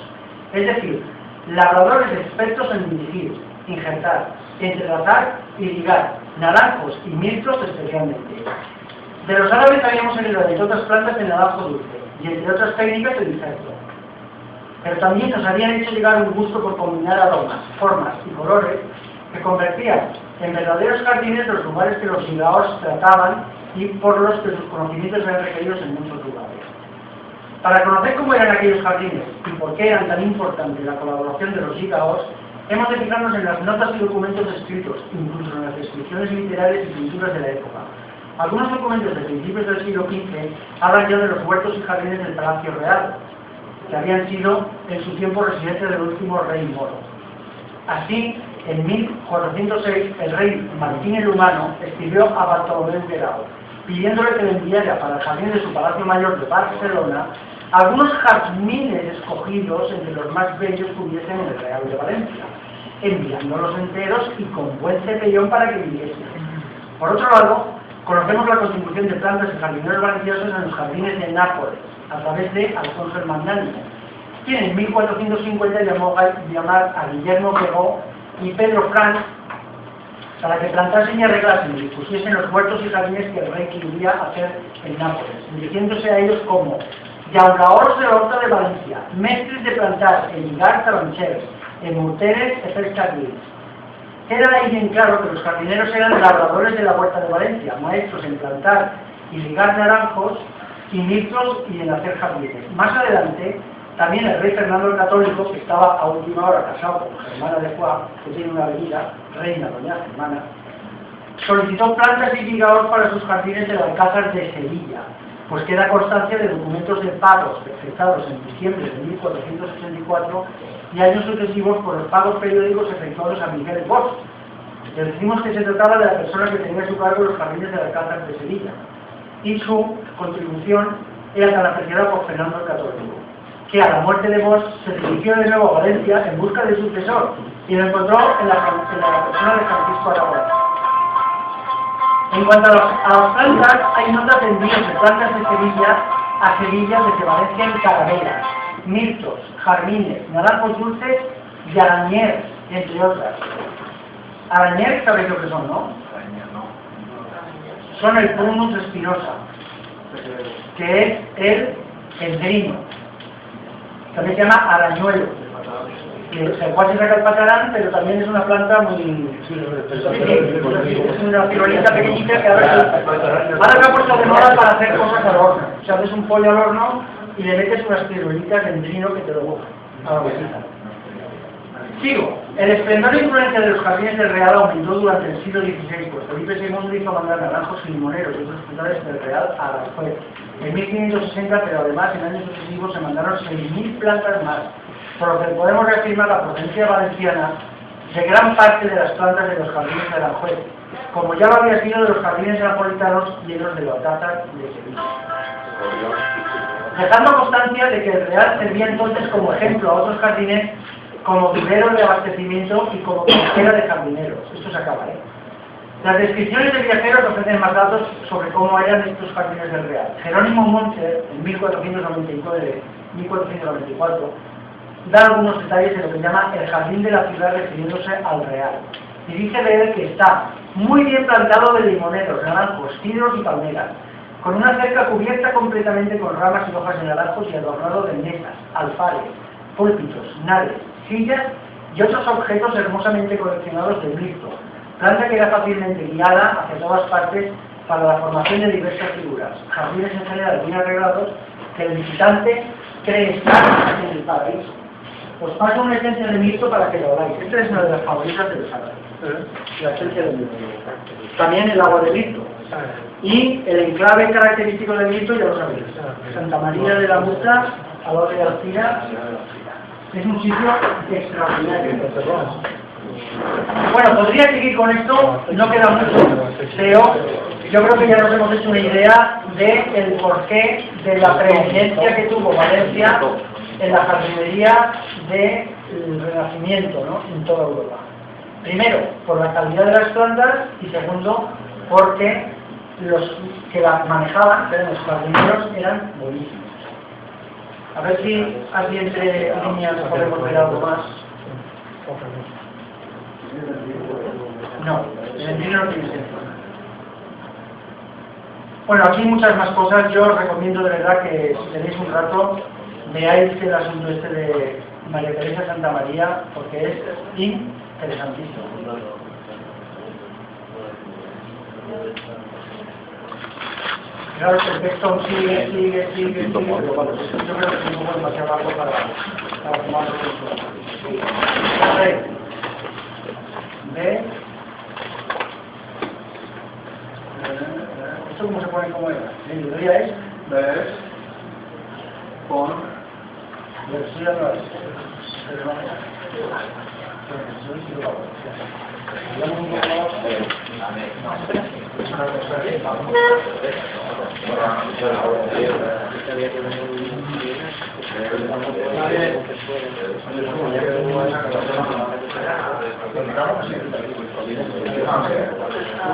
es decir, labradores expertos en dirigir, injertar, entrelazar y ligar, naranjos y mirtos especialmente. De los árabes habíamos heredado de otras plantas el naranjo dulce, y entre otras técnicas el injerto. Pero también nos habían hecho llegar un gusto por combinar aromas, formas y colores que convertían en verdaderos jardines los lugares que los ligaors trataban y por los que sus conocimientos eran requeridos en muchos lugares. Para conocer cómo eran aquellos jardines y por qué eran tan importantes la colaboración de los ligaors, hemos de fijarnos en las notas y documentos escritos, incluso en las descripciones literarias y pinturas de la época. Algunos documentos de principios del siglo XV hablan ya de los huertos y jardines del Palacio Real, que habían sido en su tiempo residencia del último rey moro. Así, en 1406, el rey Martín el Humano escribió a Bartolomé Guerao, pidiéndole que le enviara para el jardín de su Palacio Mayor de Barcelona algunos jazmines escogidos entre los más bellos que hubiesen en el Real de Valencia, enviándolos enteros y con buen cepellón para que viviesen. Por otro lado, conocemos la contribución de plantas y jardineros valencianos en los jardines de Nápoles, a través de Alfonso el Magnánimo, quien en 1450 llamó a Guillermo Pegó y Pedro Franz para que plantasen y arreglasen y pusiesen los huertos y jardines que el rey quería hacer en Nápoles, dirigiéndose a ellos como llauraors de la Horta de Valencia, mestres de plantar, en ligar taroncheros, en morteres e fer jardins. Queda ahí bien claro que los jardineros eran labradores de la Huerta de Valencia, maestros en plantar y ligar naranjos y mirtos y en hacer jardines. Más adelante, también el rey Fernando el Católico, que estaba a última hora casado con Germana de Foix, que tiene una avenida, Reina Doña Germana, solicitó plantas y ligaors para sus jardines del Alcázar de Sevilla, pues queda constancia de documentos de pagos efectuados en diciembre de 1484 y años sucesivos por los pagos periódicos efectuados a Miguel Bosch, Les decimos que se trataba de la persona que tenía a su cargo los jardines del Alcázar de Sevilla, y su contribución era tan apreciada por Fernando el Católico, que a la muerte de Bosch se dirigió de nuevo a Valencia en busca de su sucesor, y lo encontró en la persona de Francisco Aragón. En cuanto a las plantas, hay notas de envíos de plantas de Sevilla a Sevilla desde Valencia en carabelas, mirtos, jardines, naranjos dulces y arañer, entre otras. Arañer, ¿sabéis lo que son, no? Son el Prunus espinosa, que es el endrino. También se llama arañuelo. El cual se saca el patarán, pero también es una planta muy... es una pirolita pequeñita que ahora se ha puesto de moda para hacer cosas al horno. O sea, haces un pollo al horno y le metes unas pirolitas de endrino que te lo mojan a la bolsita. Sigo. El esplendor e influencia de los jardines del Real aumentó durante el siglo XVI, pues Felipe II hizo mandar naranjos y limoneros y otros frutales del Real a Aranjuez en 1560, pero además en años sucesivos se mandaron 6.000 plantas más, por lo que podemos reafirmar la procedencia valenciana de gran parte de las plantas de los jardines de Aranjuez, como ya lo había sido de los jardines napolitanos y de los de los Alcázar de Sevilla. Dejando constancia de que el Real servía entonces como ejemplo a otros jardines como vivero de abastecimiento y como costera de jardineros. Esto se acaba, ¿eh? Las descripciones de viajeros ofrecen más datos sobre cómo eran estos jardines del Real. Jerónimo Moncher, en 1494, da algunos detalles de lo que llama el jardín de la ciudad refiriéndose al Real. Y dice de él que está muy bien plantado de limoneros, naranjos, cidros y palmeras, con una cerca cubierta completamente con ramas y hojas de naranjos y adornado de mesas, alfares, púlpitos, naves, sillas y otros objetos hermosamente coleccionados de mirto, planta que era fácilmente guiada hacia todas partes para la formación de diversas figuras, jardines en general bien arreglados que el visitante cree estar en el paraíso. Os paso una esencia de mirto para que lo hagáis. Esta es una de las favoritas de los árabes, la esencia de mirto. También el agua de mirto. Y el enclave característico de mirto, ya lo sabéis, Santa María de la Mutra, al lado de Alcira. Es un sitio extraordinario. Bueno, podría seguir con esto, no queda mucho, pero yo creo que ya nos hemos hecho una idea del porqué de la preeminencia que tuvo Valencia en la jardinería del Renacimiento, ¿no?, en toda Europa. Primero, por la calidad de las plantas, y segundo, porque los que las manejaban, que eran los jardineros, eran buenísimos. A ver si así entre líneas podemos ver algo más. No, el endrino no tiene sentido. Bueno, aquí hay muchas más cosas. Yo os recomiendo de verdad que si tenéis un rato veáis el asunto este de María Teresa Santa María, porque es interesantísimo. Claro que el texto sigue, pero bueno, yo creo que es un poco demasiado largo para tomar el texto. B. ¿Esto cómo se pone como era? La idea es ver con versión no es.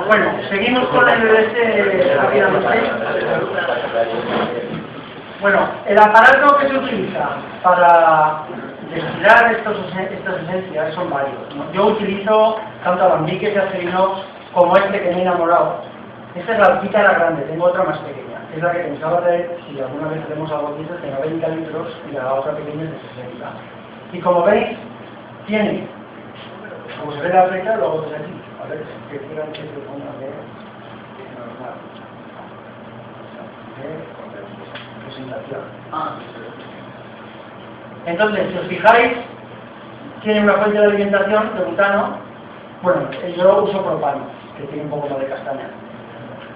Bueno, seguimos con el rápidamente. Bueno, el aparato que se utiliza para destilar estas esencias son varios, ¿no? Yo utilizo tanto alambiques de acero como este que me he enamorado. Esta es la alquita grande, tengo otra más pequeña. Es la que pensaba traer, si alguna vez hacemos algo aquí, de 90 litros y la otra pequeña es de 60. Y como veis, tiene, como se ve la flecha, lo hago desde aquí. A ver, que quieran que se ponga de presentación. Entonces, si os fijáis, tiene una fuente de alimentación de butano. Bueno, yo uso propano, que tiene un poco más de castaña.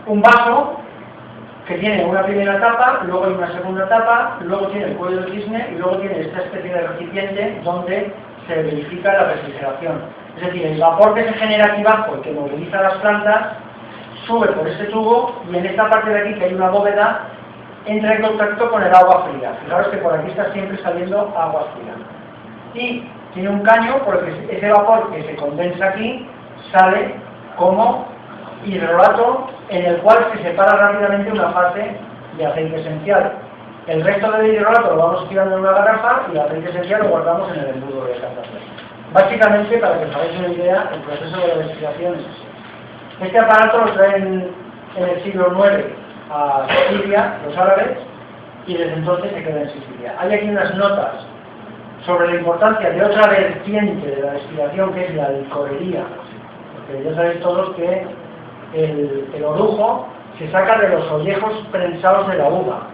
Un vaso que tiene una primera tapa, luego hay una segunda tapa, luego tiene el cuello del cisne y luego tiene esta especie de recipiente donde se verifica la refrigeración. Es decir, el vapor que se genera aquí abajo, el que moviliza las plantas, sube por este tubo y en esta parte de aquí, que hay una bóveda, entra en contacto con el agua fría. Fijaros que por aquí está siempre saliendo agua fría. Y tiene un caño por el que ese vapor que se condensa aquí sale como hidrolato, en el cual se separa rápidamente una fase de aceite esencial. El resto del hidrolato lo vamos tirando en una garrafa y el aceite esencial lo guardamos en el embudo de captación. Básicamente, para que os hagáis una idea, el proceso de la destilación es así. Este aparato lo traen en el siglo IX a Sicilia, los árabes, y desde entonces se queda en Sicilia. Hay aquí unas notas sobre la importancia de otra vertiente de la destilación, que es la licorería. Porque ya sabéis todos que el orujo se saca de los ollejos prensados de la uva,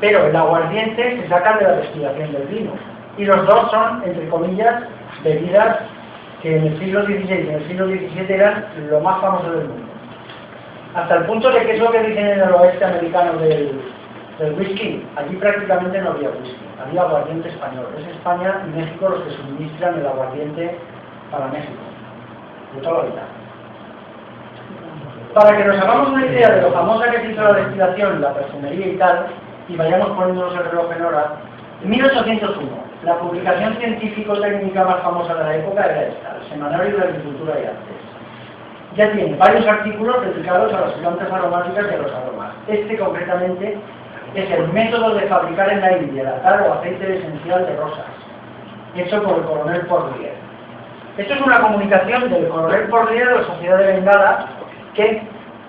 pero el aguardiente se saca de la destilación del vino. Y los dos son, entre comillas, bebidas que en el siglo XVI y en el siglo XVII eran lo más famoso del mundo. Hasta el punto de que es lo que dicen en el oeste americano del whisky. Allí prácticamente no había whisky, había aguardiente español. Es España y México los que suministran el aguardiente para México, de toda la vida. Para que nos hagamos una idea de lo famosa que se hizo la destilación, la perfumería y tal, y vayamos poniéndonos el reloj en hora, en 1801, la publicación científico-técnica más famosa de la época era esta, el Semanario de Agricultura y Artes. Ya tiene varios artículos dedicados a las plantas aromáticas y a los aromas. Este concretamente es el método de fabricar en la India el atar o aceite esencial de rosas, hecho por el coronel Porlier. Esto es una comunicación del coronel Porlier de la Sociedad de Bengala, que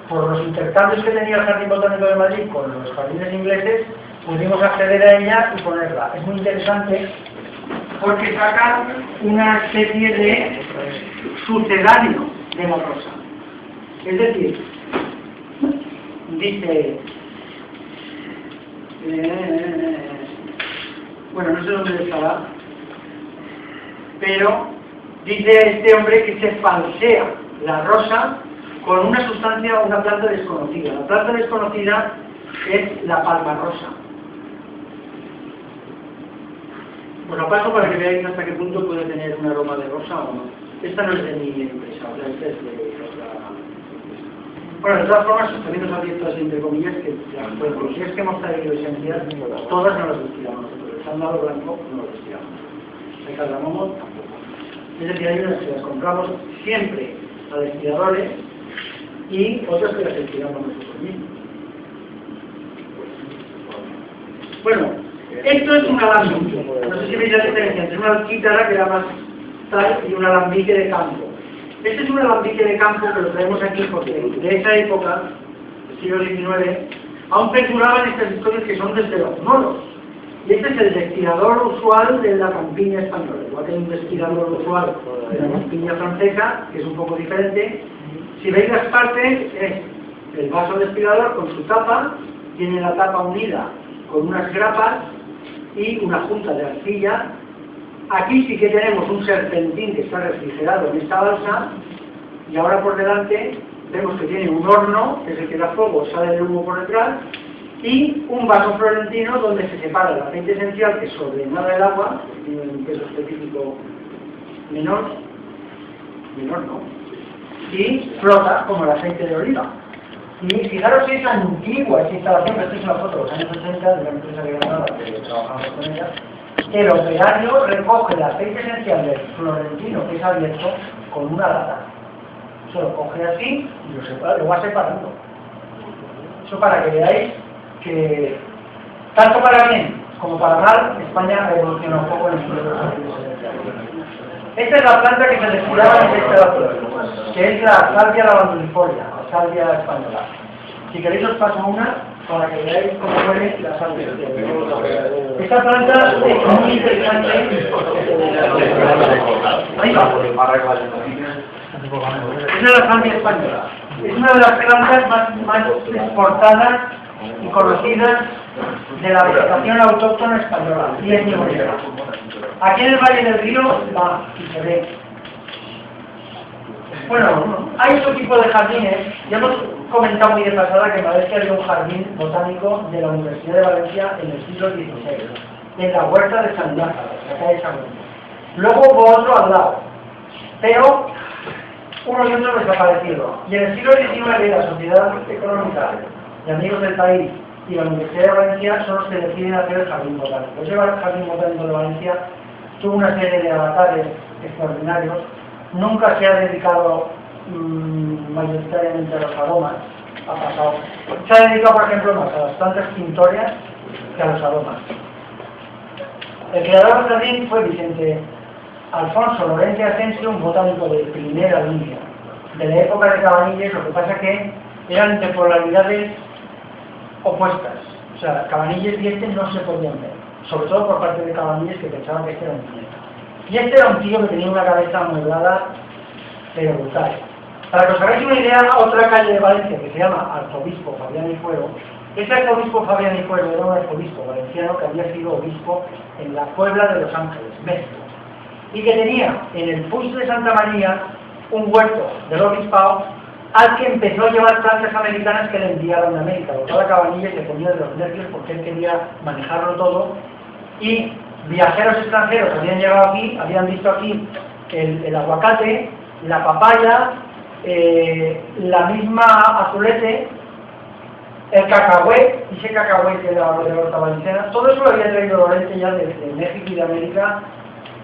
por los intercambios que tenía el Jardín Botánico de Madrid con los jardines ingleses, pudimos acceder a ella y ponerla. Es muy interesante porque saca una especie de sucedáneo de la rosa. Es decir, dice... bueno, no sé dónde estará, pero dice este hombre que se falsea la rosa con una sustancia o una planta desconocida. La planta desconocida es la palma rosa. Bueno, paso para que veáis hasta qué punto puede tener un aroma de rosa o no. Esta no es de mi empresa, o sea, esta es de otra... Bueno, de todas formas, también nos abiertas entre comillas que las producciones que hemos traído esenciales, todas no las destilamos nosotros. El sándalo blanco no lo destilamos. El cardamomo tampoco. Es decir, hay unas que las compramos siempre a destiladores y otras que las destilamos nosotros mismos. Bueno, esto es un alambique. No sé si veis la diferencia entre una alquítara que era más tal y un alambique de campo. Este es un alambique de campo que lo traemos aquí porque de esa época, del siglo XIX, aún perduraban estas historias que son desde los moros. Y este es el destilador usual de la campiña española. Igual que hay un destilador usual de la campiña francesa, que es un poco diferente. Si veis las partes, es el vaso destilador con su tapa, tiene la tapa unida con unas grapas y una junta de arcilla. Aquí sí que tenemos un serpentín que está refrigerado en esta balsa y ahora por delante vemos que tiene un horno, que es el que da fuego, sale el humo por detrás, y un vaso florentino donde se separa el aceite esencial que sobrenada el agua, que tiene un peso específico menor no, y flota como el aceite de oliva. Y fijaros que es antigua esta instalación, esta es una foto de los años 80 de la empresa de Granada que trabajamos con ella. El operario recoge el aceite esencial del florentino que es abierto con una lata. Se lo coge así y lo va separando. Eso para que veáis que, tanto para bien como para mal, España evolucionó un poco en el mundo de los aceites esenciales. Esta es la planta que se destilaba en este laboratorio, que es la salvia lavandulifolia, la salvia española. Si queréis os paso una para que veáis cómo huele la salvia. Esta planta es muy interesante. Ahí va. Esa es la salvia española. Es una de las plantas más exportadas y conocidas de la vegetación autóctona española, y es muy bonita. Aquí en el Valle del Río va y se ve. Bueno, hay otro tipo de jardines. Ya hemos comentado muy de pasada que en Valencia había un jardín botánico de la Universidad de Valencia en el siglo XVI, en la huerta de San Lázaro, la calle San Luis. Luego hubo otro al lado. pero unos y otros desaparecidos. Y en el siglo XIX la Sociedad Económica de Amigos del País y la Universidad de Valencia son los que deciden hacer el Jardín Botánico. Ese Jardín Botánico de Valencia tuvo una serie de avatares extraordinarios, nunca se ha dedicado mayoritariamente a los aromas, ha pasado. Se ha dedicado, por ejemplo, más a las plantas tintorias que a los aromas. El creador del jardín fue Vicente Alfonso Lorente Asensio, un botánico de primera línea, de la época de Cabanilles. Lo que pasa que eran de polaridades opuestas, o sea, Cabanilles y este no se podían ver, sobre todo por parte de Cabanilles, que pensaban que este era un tío. Y este era un tío que tenía una cabeza amueblada, pero brutal. Para que os hagáis una idea, otra calle de Valencia que se llama Arzobispo Fabián y Fuero, ese arzobispo Fabián y Fuero era un arzobispo valenciano que había sido obispo en la Puebla de Los Ángeles, México, y que tenía en el Puig de Santa María un huerto del obispado al que empezó a llevar plantas americanas que le enviaron de América. Cada Cabanilles le ponía de los nervios porque él quería manejarlo todo, y viajeros extranjeros habían llegado aquí, habían visto aquí el aguacate, la papaya, la misma azulete, el cacahuete, ese cacahuete de la horta valenciana. Todo eso lo había traído Lorente ya desde México y de América,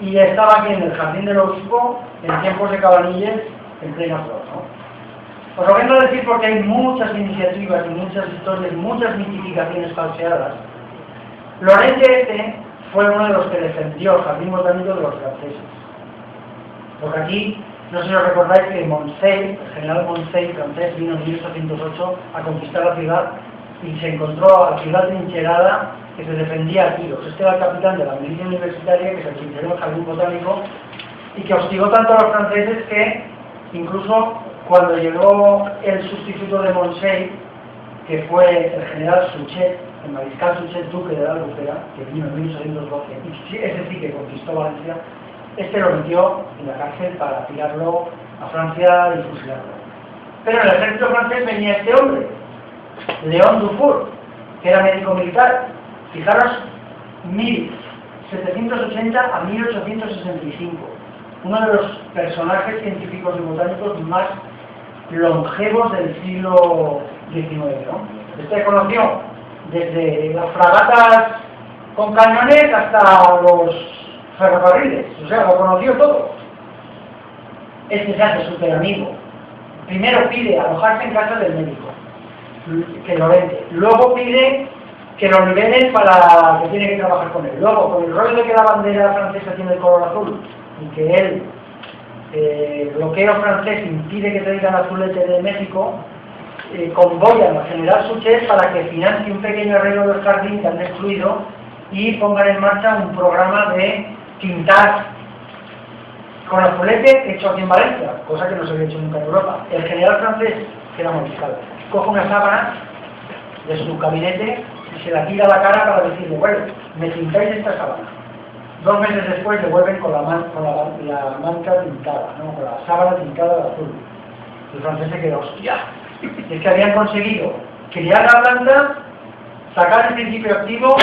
y ya estaba aquí en el Jardín del Obispo en tiempos de Cabanilles, en plena flor, ¿no? Os lo vengo a decir porque hay muchas iniciativas y muchas historias, muchas mitificaciones falseadas. Lorente fue uno de los que defendió el Jardín Botánico de los franceses. Porque aquí, no sé si os recordáis que Moncey, el general Moncey, francés, vino en 1808 a conquistar la ciudad y se encontró a la ciudad trincherada que se defendía a tiros. Este era el capitán de la milicia universitaria que se trincheró en el Jardín Botánico y que hostigó tanto a los franceses que incluso cuando llegó el sustituto de Moncey, que fue el general Suchet, el mariscal Suchet, duque de la Albufera, que vino en 1812, y ese sí que conquistó Valencia, este lo metió en la cárcel para tirarlo a Francia y fusilarlo. Pero en el ejército francés venía este hombre, Léon Dufour, que era médico militar. Fijaros, 1780 a 1865, uno de los personajes científicos y botánicos más longevos del siglo XIX, ¿no? Este conoció desde las fragatas con cañones hasta los ferrocarriles, o sea, lo conoció todo. Este se hace súper amigo. Primero pide alojarse en casa del médico, que Lorente. Luego pide que lo nivelen para que tiene que trabajar con él. Luego, con el rollo de que la bandera francesa tiene el color azul y que él, bloqueo francés, impide que traigan azulete de México, convoyan al general Suchet para que financie un pequeño arreglo del jardín que han destruido y pongan en marcha un programa de tintar con azulete hecho aquí en Valencia, cosa que no se había hecho nunca en Europa. El general francés, que era mariscal, coge una sábana de su gabinete y se la tira a la cara para decirle, bueno, me tintáis esta sábana. 2 meses después le vuelven con la manta pintada, ¿no? Con la sábana pintada de azul. El francés se quedó, hostia. Es que habían conseguido criar la planta, sacar el principio activo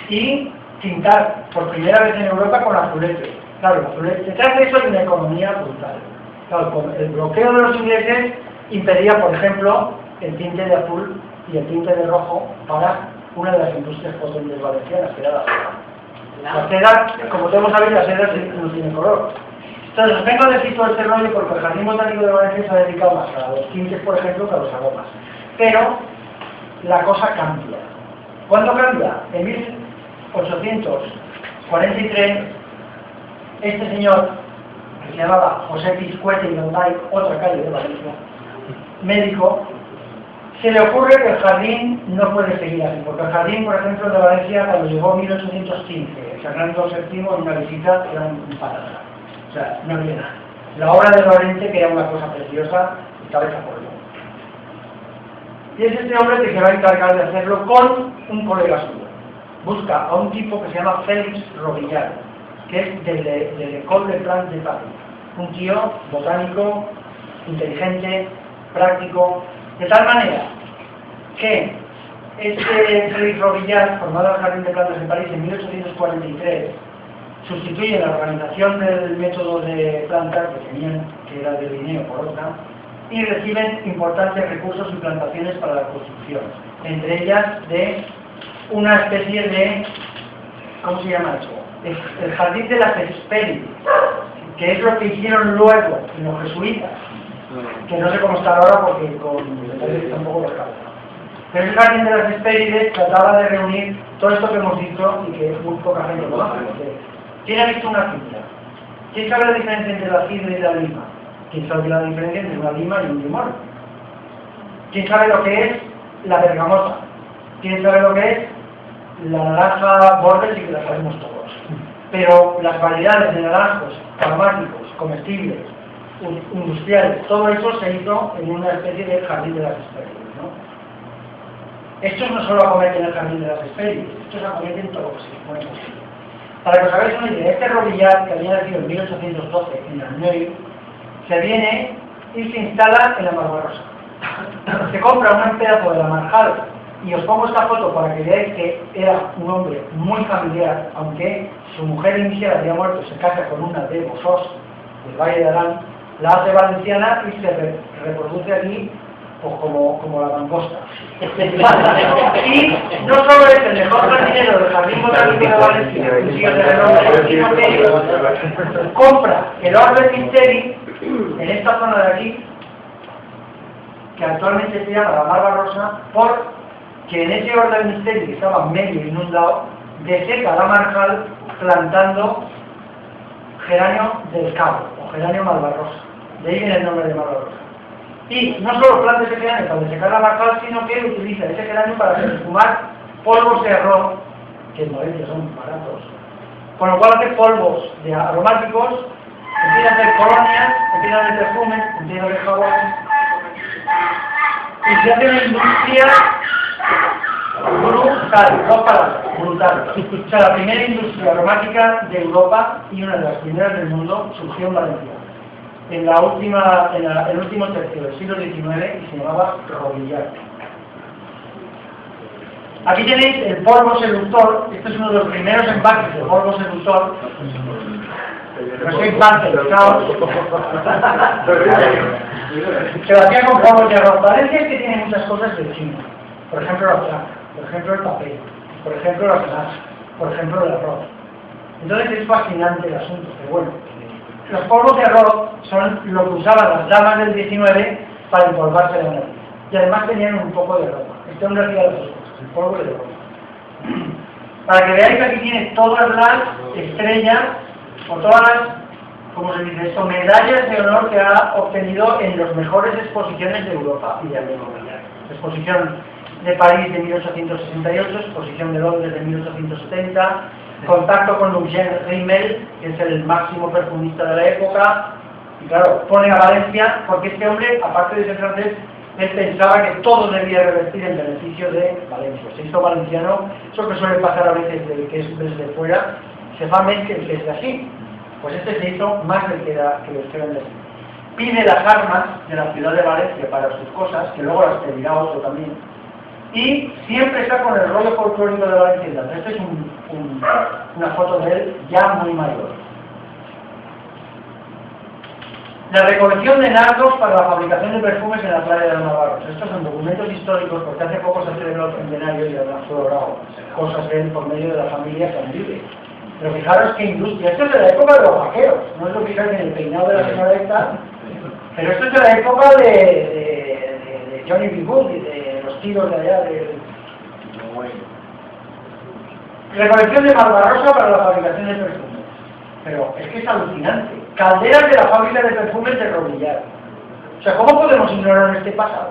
y tintar por primera vez en Europa con azulete. Claro, el azulete, detrás de eso hay una economía brutal. Claro, el bloqueo de los ingleses impedía, por ejemplo, el tinte de azul y el tinte de rojo para una de las industrias potentes valencianas, que era la seda. La seda, como todos sabéis, la seda no tiene color. Entonces, os vengo a decir todo este rollo porque el Jardín Botánico de Valencia se ha dedicado más a los tintes, por ejemplo, que a los aromas. Pero la cosa cambia. ¿Cuándo cambia? En 1843, este señor, que se llamaba José Pizcuete y Londay, otra calle de Valencia, médico, se le ocurre que el jardín no puede seguir así, porque el jardín, por ejemplo, de Valencia, cuando llegó en 1815, Fernando VII, en una visita, era un patatán. O sea, no había nada. La obra de Lorente, que era una cosa preciosa, estaba hecha por él. Y es este hombre que se va a encargar de hacerlo con un colega suyo. Busca a un tipo que se llama Félix Robillar, que es del École de Plantes de París. Un tío botánico, inteligente, práctico, de tal manera que este Félix Robillar, formado en el Jardín de Plantas de París en 1843, sustituyen la organización del método de planta que tenían, que era de Linneo, por otra, y reciben importantes recursos y plantaciones para la construcción, entre ellas de una especie de, ¿cómo se llama eso? El jardín de las Hespérides, que es lo que hicieron luego los jesuitas, que no sé cómo está ahora porque tampoco lo sabe. Pero el jardín de las Hespérides trataba de reunir todo esto que hemos dicho y que muy poca gente lo hace. ¿Quién ha visto una cidra? ¿Quién sabe la diferencia entre la cidra y la lima? ¿Quién sabe la diferencia entre una lima y un limón? ¿Quién sabe lo que es la bergamota? ¿Quién sabe lo que es la naranja bordes y que la sabemos todos? Pero las variedades de naranjos, aromáticos, comestibles, industriales, todo eso se hizo en una especie de jardín de las Hespérides, ¿no? Estos no solo acometen el jardín de las Hespérides, estos acometen todo lo que se pone posible. Para que os hagáis una idea, este Robillar, que había nacido en 1812 en Alneuil, se viene y se instala en la Malvarrosa. Se compra un pedazo de la Marjal, y os pongo esta foto para que veáis que era un hombre muy familiar, aunque su mujer inicial había muerto, se casa con una de Bosós, del Valle de Arán, la hace valenciana y se reproduce aquí pues como la mangosta. Y no solo es el mejor jardinero del Jardín Botánico de Valencia, sino que compra el Orbe Misteri en esta zona de aquí, que actualmente se llama la Malvarrosa, porque en ese Orbe Misteri que estaba medio inundado, deseca la Marjal plantando geranio del Cabo, o geranio Malvarrosa. De ahí viene el nombre de Malvarrosa. Y no solo planta ese geranio para desecar la Marjal, sino que utiliza ese geranio para perfumar polvos de arroz, que en Valencia son baratos. Con lo cual hace polvos de aromáticos, empieza a hacer colonias, empieza a hacer perfumes, empieza a hacer jabones. Y se hace una industria brutal, dos palabras, brutal. O sea, la primera industria aromática de Europa y una de las primeras del mundo surgió en Valencia. En el último tercio del siglo XIX y se llamaba Robillar. Aquí tenéis el polvo seductor. Este es uno de los primeros empaques de polvo seductor. No soy parte del caos. Se lo hacía con polvos de arroz. Valencia es que tiene muchas cosas de China. Por ejemplo la plata, por ejemplo el papel, por ejemplo la grasa, por ejemplo el arroz. Entonces es fascinante el asunto, pero bueno. Los polvos de arroz son lo que usaban las damas del 19 para empolvarse la nariz. Y además tenían un poco de aroma. Este hombre hacía las dos cosas, el polvo y el aroma. Para que veáis que aquí tiene todas las estrellas, o todas las, ¿cómo se dice esto?, medallas de honor que ha obtenido en las mejores exposiciones de Europa y de América. Exposición de París de 1868, exposición de Londres de 1870, contacto con Eugène Rimmel, que es el máximo perfumista de la época, y claro, pone a Valencia, porque este hombre, aparte de ser francés, él pensaba que todo debía revertir en beneficio de Valencia. Se hizo valenciano, eso que suele pasar a veces que es desde fuera, se fa més que el que es de así. Pues este se hizo más del que los que eran de así. Pide las armas de la ciudad de Valencia para sus cosas, que luego las pedirá otro también, y siempre está con el rollo folclórico de Valencia. Esta es una foto de él ya muy mayor. La recolección de nardos para la fabricación de perfumes en la playa de Navarros. Estos son documentos históricos porque hace poco se celebró el centenario y además fue logrado cosas de él por medio de la familia Candive. Pero fijaros qué industria. Esto es de la época de los vaqueros. No es lo que fijáis en el peinado de la señora esta, pero esto es de la época de Johnny B. Good y de los tiros de allá de... Recolección de Malvarrosa para la fabricación de perfumes. Pero es que es alucinante. Calderas de la fábrica de perfumes de Robillar. O sea, ¿cómo podemos ignorar este pasado?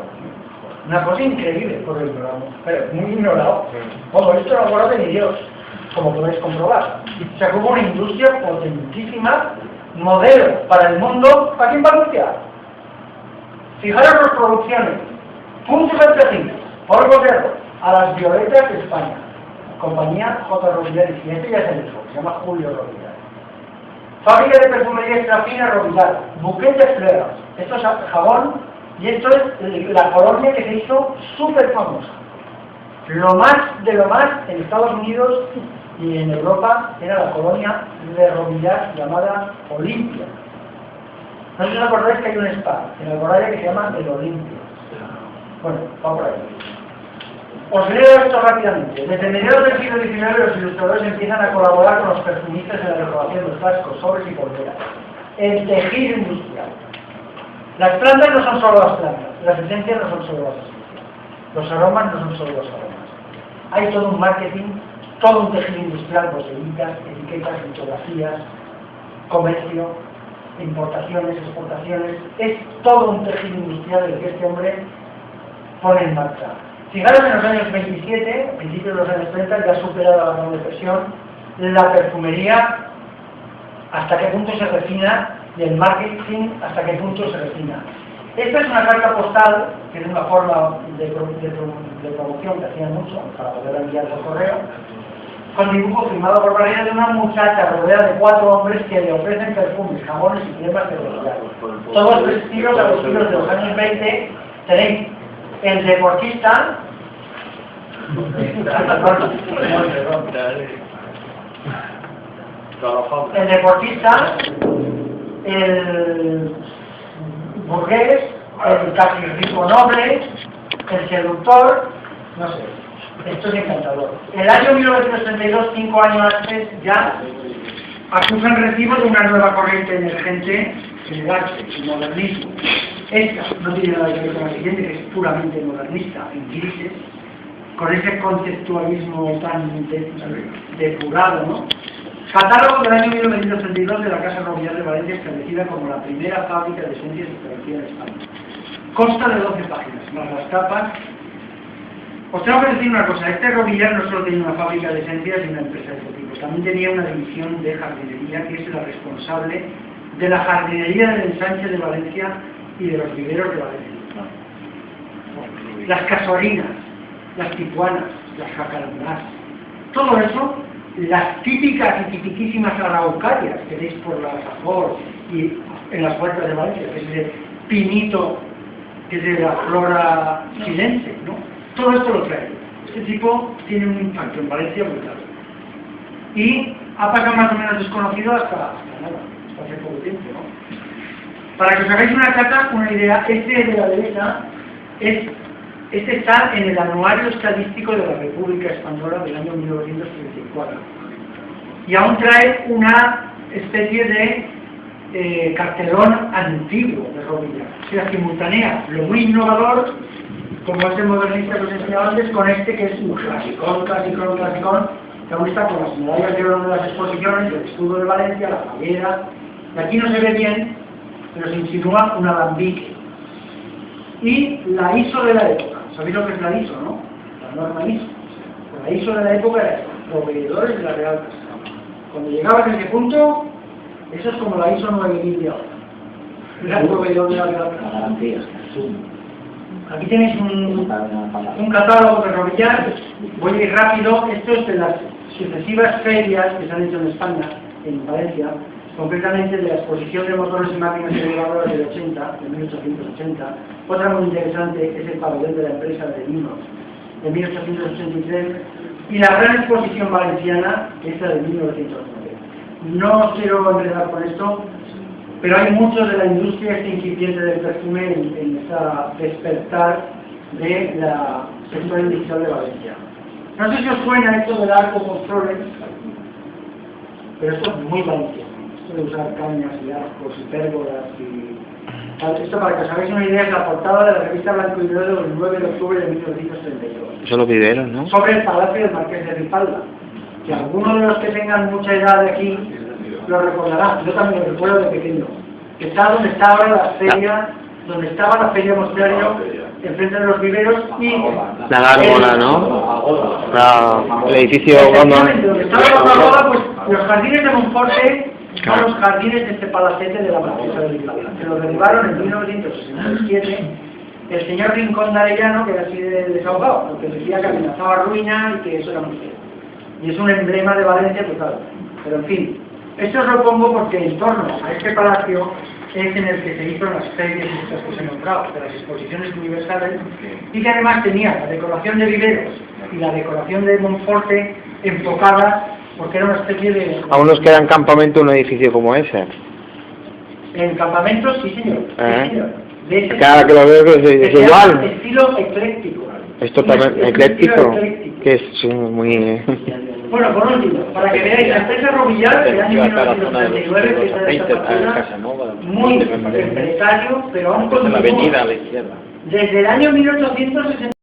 Una cosa increíble, por lo ignoramos, pero muy ignorado. Como esto no lo conoce ni Dios, como podéis comprobar. O sea, como una industria potentísima, modelo para el mundo, aquí en Valencia. Fijaros las producciones. Puntos Antacines, polvos de arroz, a las violetas de España. Compañía J. Robillar y este ya es el hijo, se llama Julio Robillar. Fábrica de perfumería extra fina Robillar, Bouquet de Fleurs. Esto es jabón y esto es la colonia que se hizo súper famosa. Lo más de lo más en Estados Unidos y en Europa era la colonia de Robillar llamada Olimpia. No sé si os acordáis que hay un spa en Alboraya que se llama el Olimpia. Bueno, va por ahí. Os leo esto rápidamente. Desde mediados del siglo XIX los ilustradores empiezan a colaborar con los perfumistas en la decoración de los frascos, sobres y polveras. El tejido industrial. Las plantas no son solo las plantas, las esencias no son solo las esencias, los aromas no son solo los aromas. Hay todo un marketing, todo un tejido industrial, botellitas, etiquetas, litografías, comercio, importaciones, exportaciones. Es todo un tejido industrial el que este hombre pone en marcha. Fijaros, en los años 27, principios de los años 30, ya ha superado la Gran Depresión, la perfumería, hasta qué punto se refina, y el marketing, hasta qué punto se refina. Esta es una carta postal, que es una forma de promoción que hacían mucho, para poder enviar por correo, con dibujo firmado por Valeria de una muchacha rodeada de 4 hombres que le ofrecen perfumes, jabones y cremas de velocidad. Todos vestidos a los estilos de los años 20, tenéis el deportista, el burgués, el casi rico noble, el seductor, no sé, esto es encantador. El año 1932, 5 años antes, ya acusan recibo de una nueva corriente emergente en el arte, el modernismo. Esta no tiene nada que ver con la siguiente, que es puramente modernista, en grises, con ese conceptualismo tan depurado, ¿no? Catálogo del año 1932 de la Casa Robillar de Valencia, establecida como la primera fábrica de esencias establecida en España. Consta de 12 páginas, más las tapas. Os tengo que decir una cosa, este Robillar no solo tenía una fábrica de esencias y una empresa de este tipo, también tenía una división de jardinería, que es la responsable de la jardinería del ensanche de Valencia y de los viveros de Valencia. Las casuarinas, las tipuanas, las jacarandas, todo eso, las típicas y tipiquísimas araucarias que veis por la Safor y en las puertas de Valencia, que es el pinito, que es de la flora chilense, ¿no? Todo esto lo trae. Este tipo tiene un impacto en Valencia brutal. Y ha pasado más o menos desconocido hasta nada, hasta hace poco tiempo, ¿no? Para que os hagáis una idea, este de la derecha este está en el Anuario Estadístico de la República Española del año 1934. Y aún trae una especie de cartelón antiguo de Robillar. O sea, simultánea lo muy innovador, como es el modernista que os he enseñado antes, con este que es un clasicón, que aún está con las medallas de oro de las exposiciones, el escudo de Valencia, la fallera. Y aquí no se ve bien, pero se insinúa un alambique. Y la ISO de la época. ¿Sabéis lo que es la ISO, no? La norma ISO. La ISO de la época era proveedores de la Real Casa. Cuando llegabas a ese punto, eso es como la ISO 9000 de ahora. Era el proveedor de la Real Casa. Aquí tenéis un catálogo de Robillar. Voy a ir rápido. Esto es de las sucesivas ferias que se han hecho en España, en Valencia, concretamente de la exposición de motores y máquinas elevadoras del 80, de 1880. Otra muy interesante es el pabellón de la empresa de vinos, de 1883, y la gran exposición valenciana, que es la de 1909. No quiero enredar con esto, pero hay muchos de la industria incipiente del perfume en esta despertar de la sector industrial de Valencia. No sé si os suena esto del arco con flores, pero esto es muy valenciano. De usar cañas y arcos y pérgolas y... Esto, para que os hagáis una idea, es la portada de la revista Blanco y Negro del 9 de octubre de 1932. Eso lo pidieron, ¿no? Sobre el Palacio del Marqués de Ripalda. Que algunos de los que tengan mucha edad de aquí lo recordarán. Yo también lo recuerdo de pequeño. Que está donde estaba la feria, donde estaba la feria Mostrario, enfrente de los viveros y... La gárgola, ¿no? El edificio Gómez. Donde estaba la gárgola, pues los jardines de Monforte son los jardines de este palacete de la Marquesa de Ripalda. Se lo derribaron en 1967 el señor Rincón de Arellano, que era así de desahogado, porque decía que amenazaba ruina y que eso era muy feo. Y es un emblema de Valencia total. Pero en fin, esto os lo pongo porque en torno a este palacio es en el que se hizo las ferias estas que os he nombrado, de las exposiciones universales, y que además tenía la decoración de viveros y la decoración de Monforte enfocadas porque era una especie de... Aún nos queda en campamento un edificio como ese. En campamentos, sí señor. Sí, señor. De ese Cada que lo veo es igual. estilo ecléctico. Es totalmente Un ecléctico. estilo ecléctico. Que es muy... Bueno, por último, para que veáis, la empresa Robillar, del año 1939, que está desaparecida, muy empresario, pero aún continúa. La avenida a la izquierda. Desde el año 1860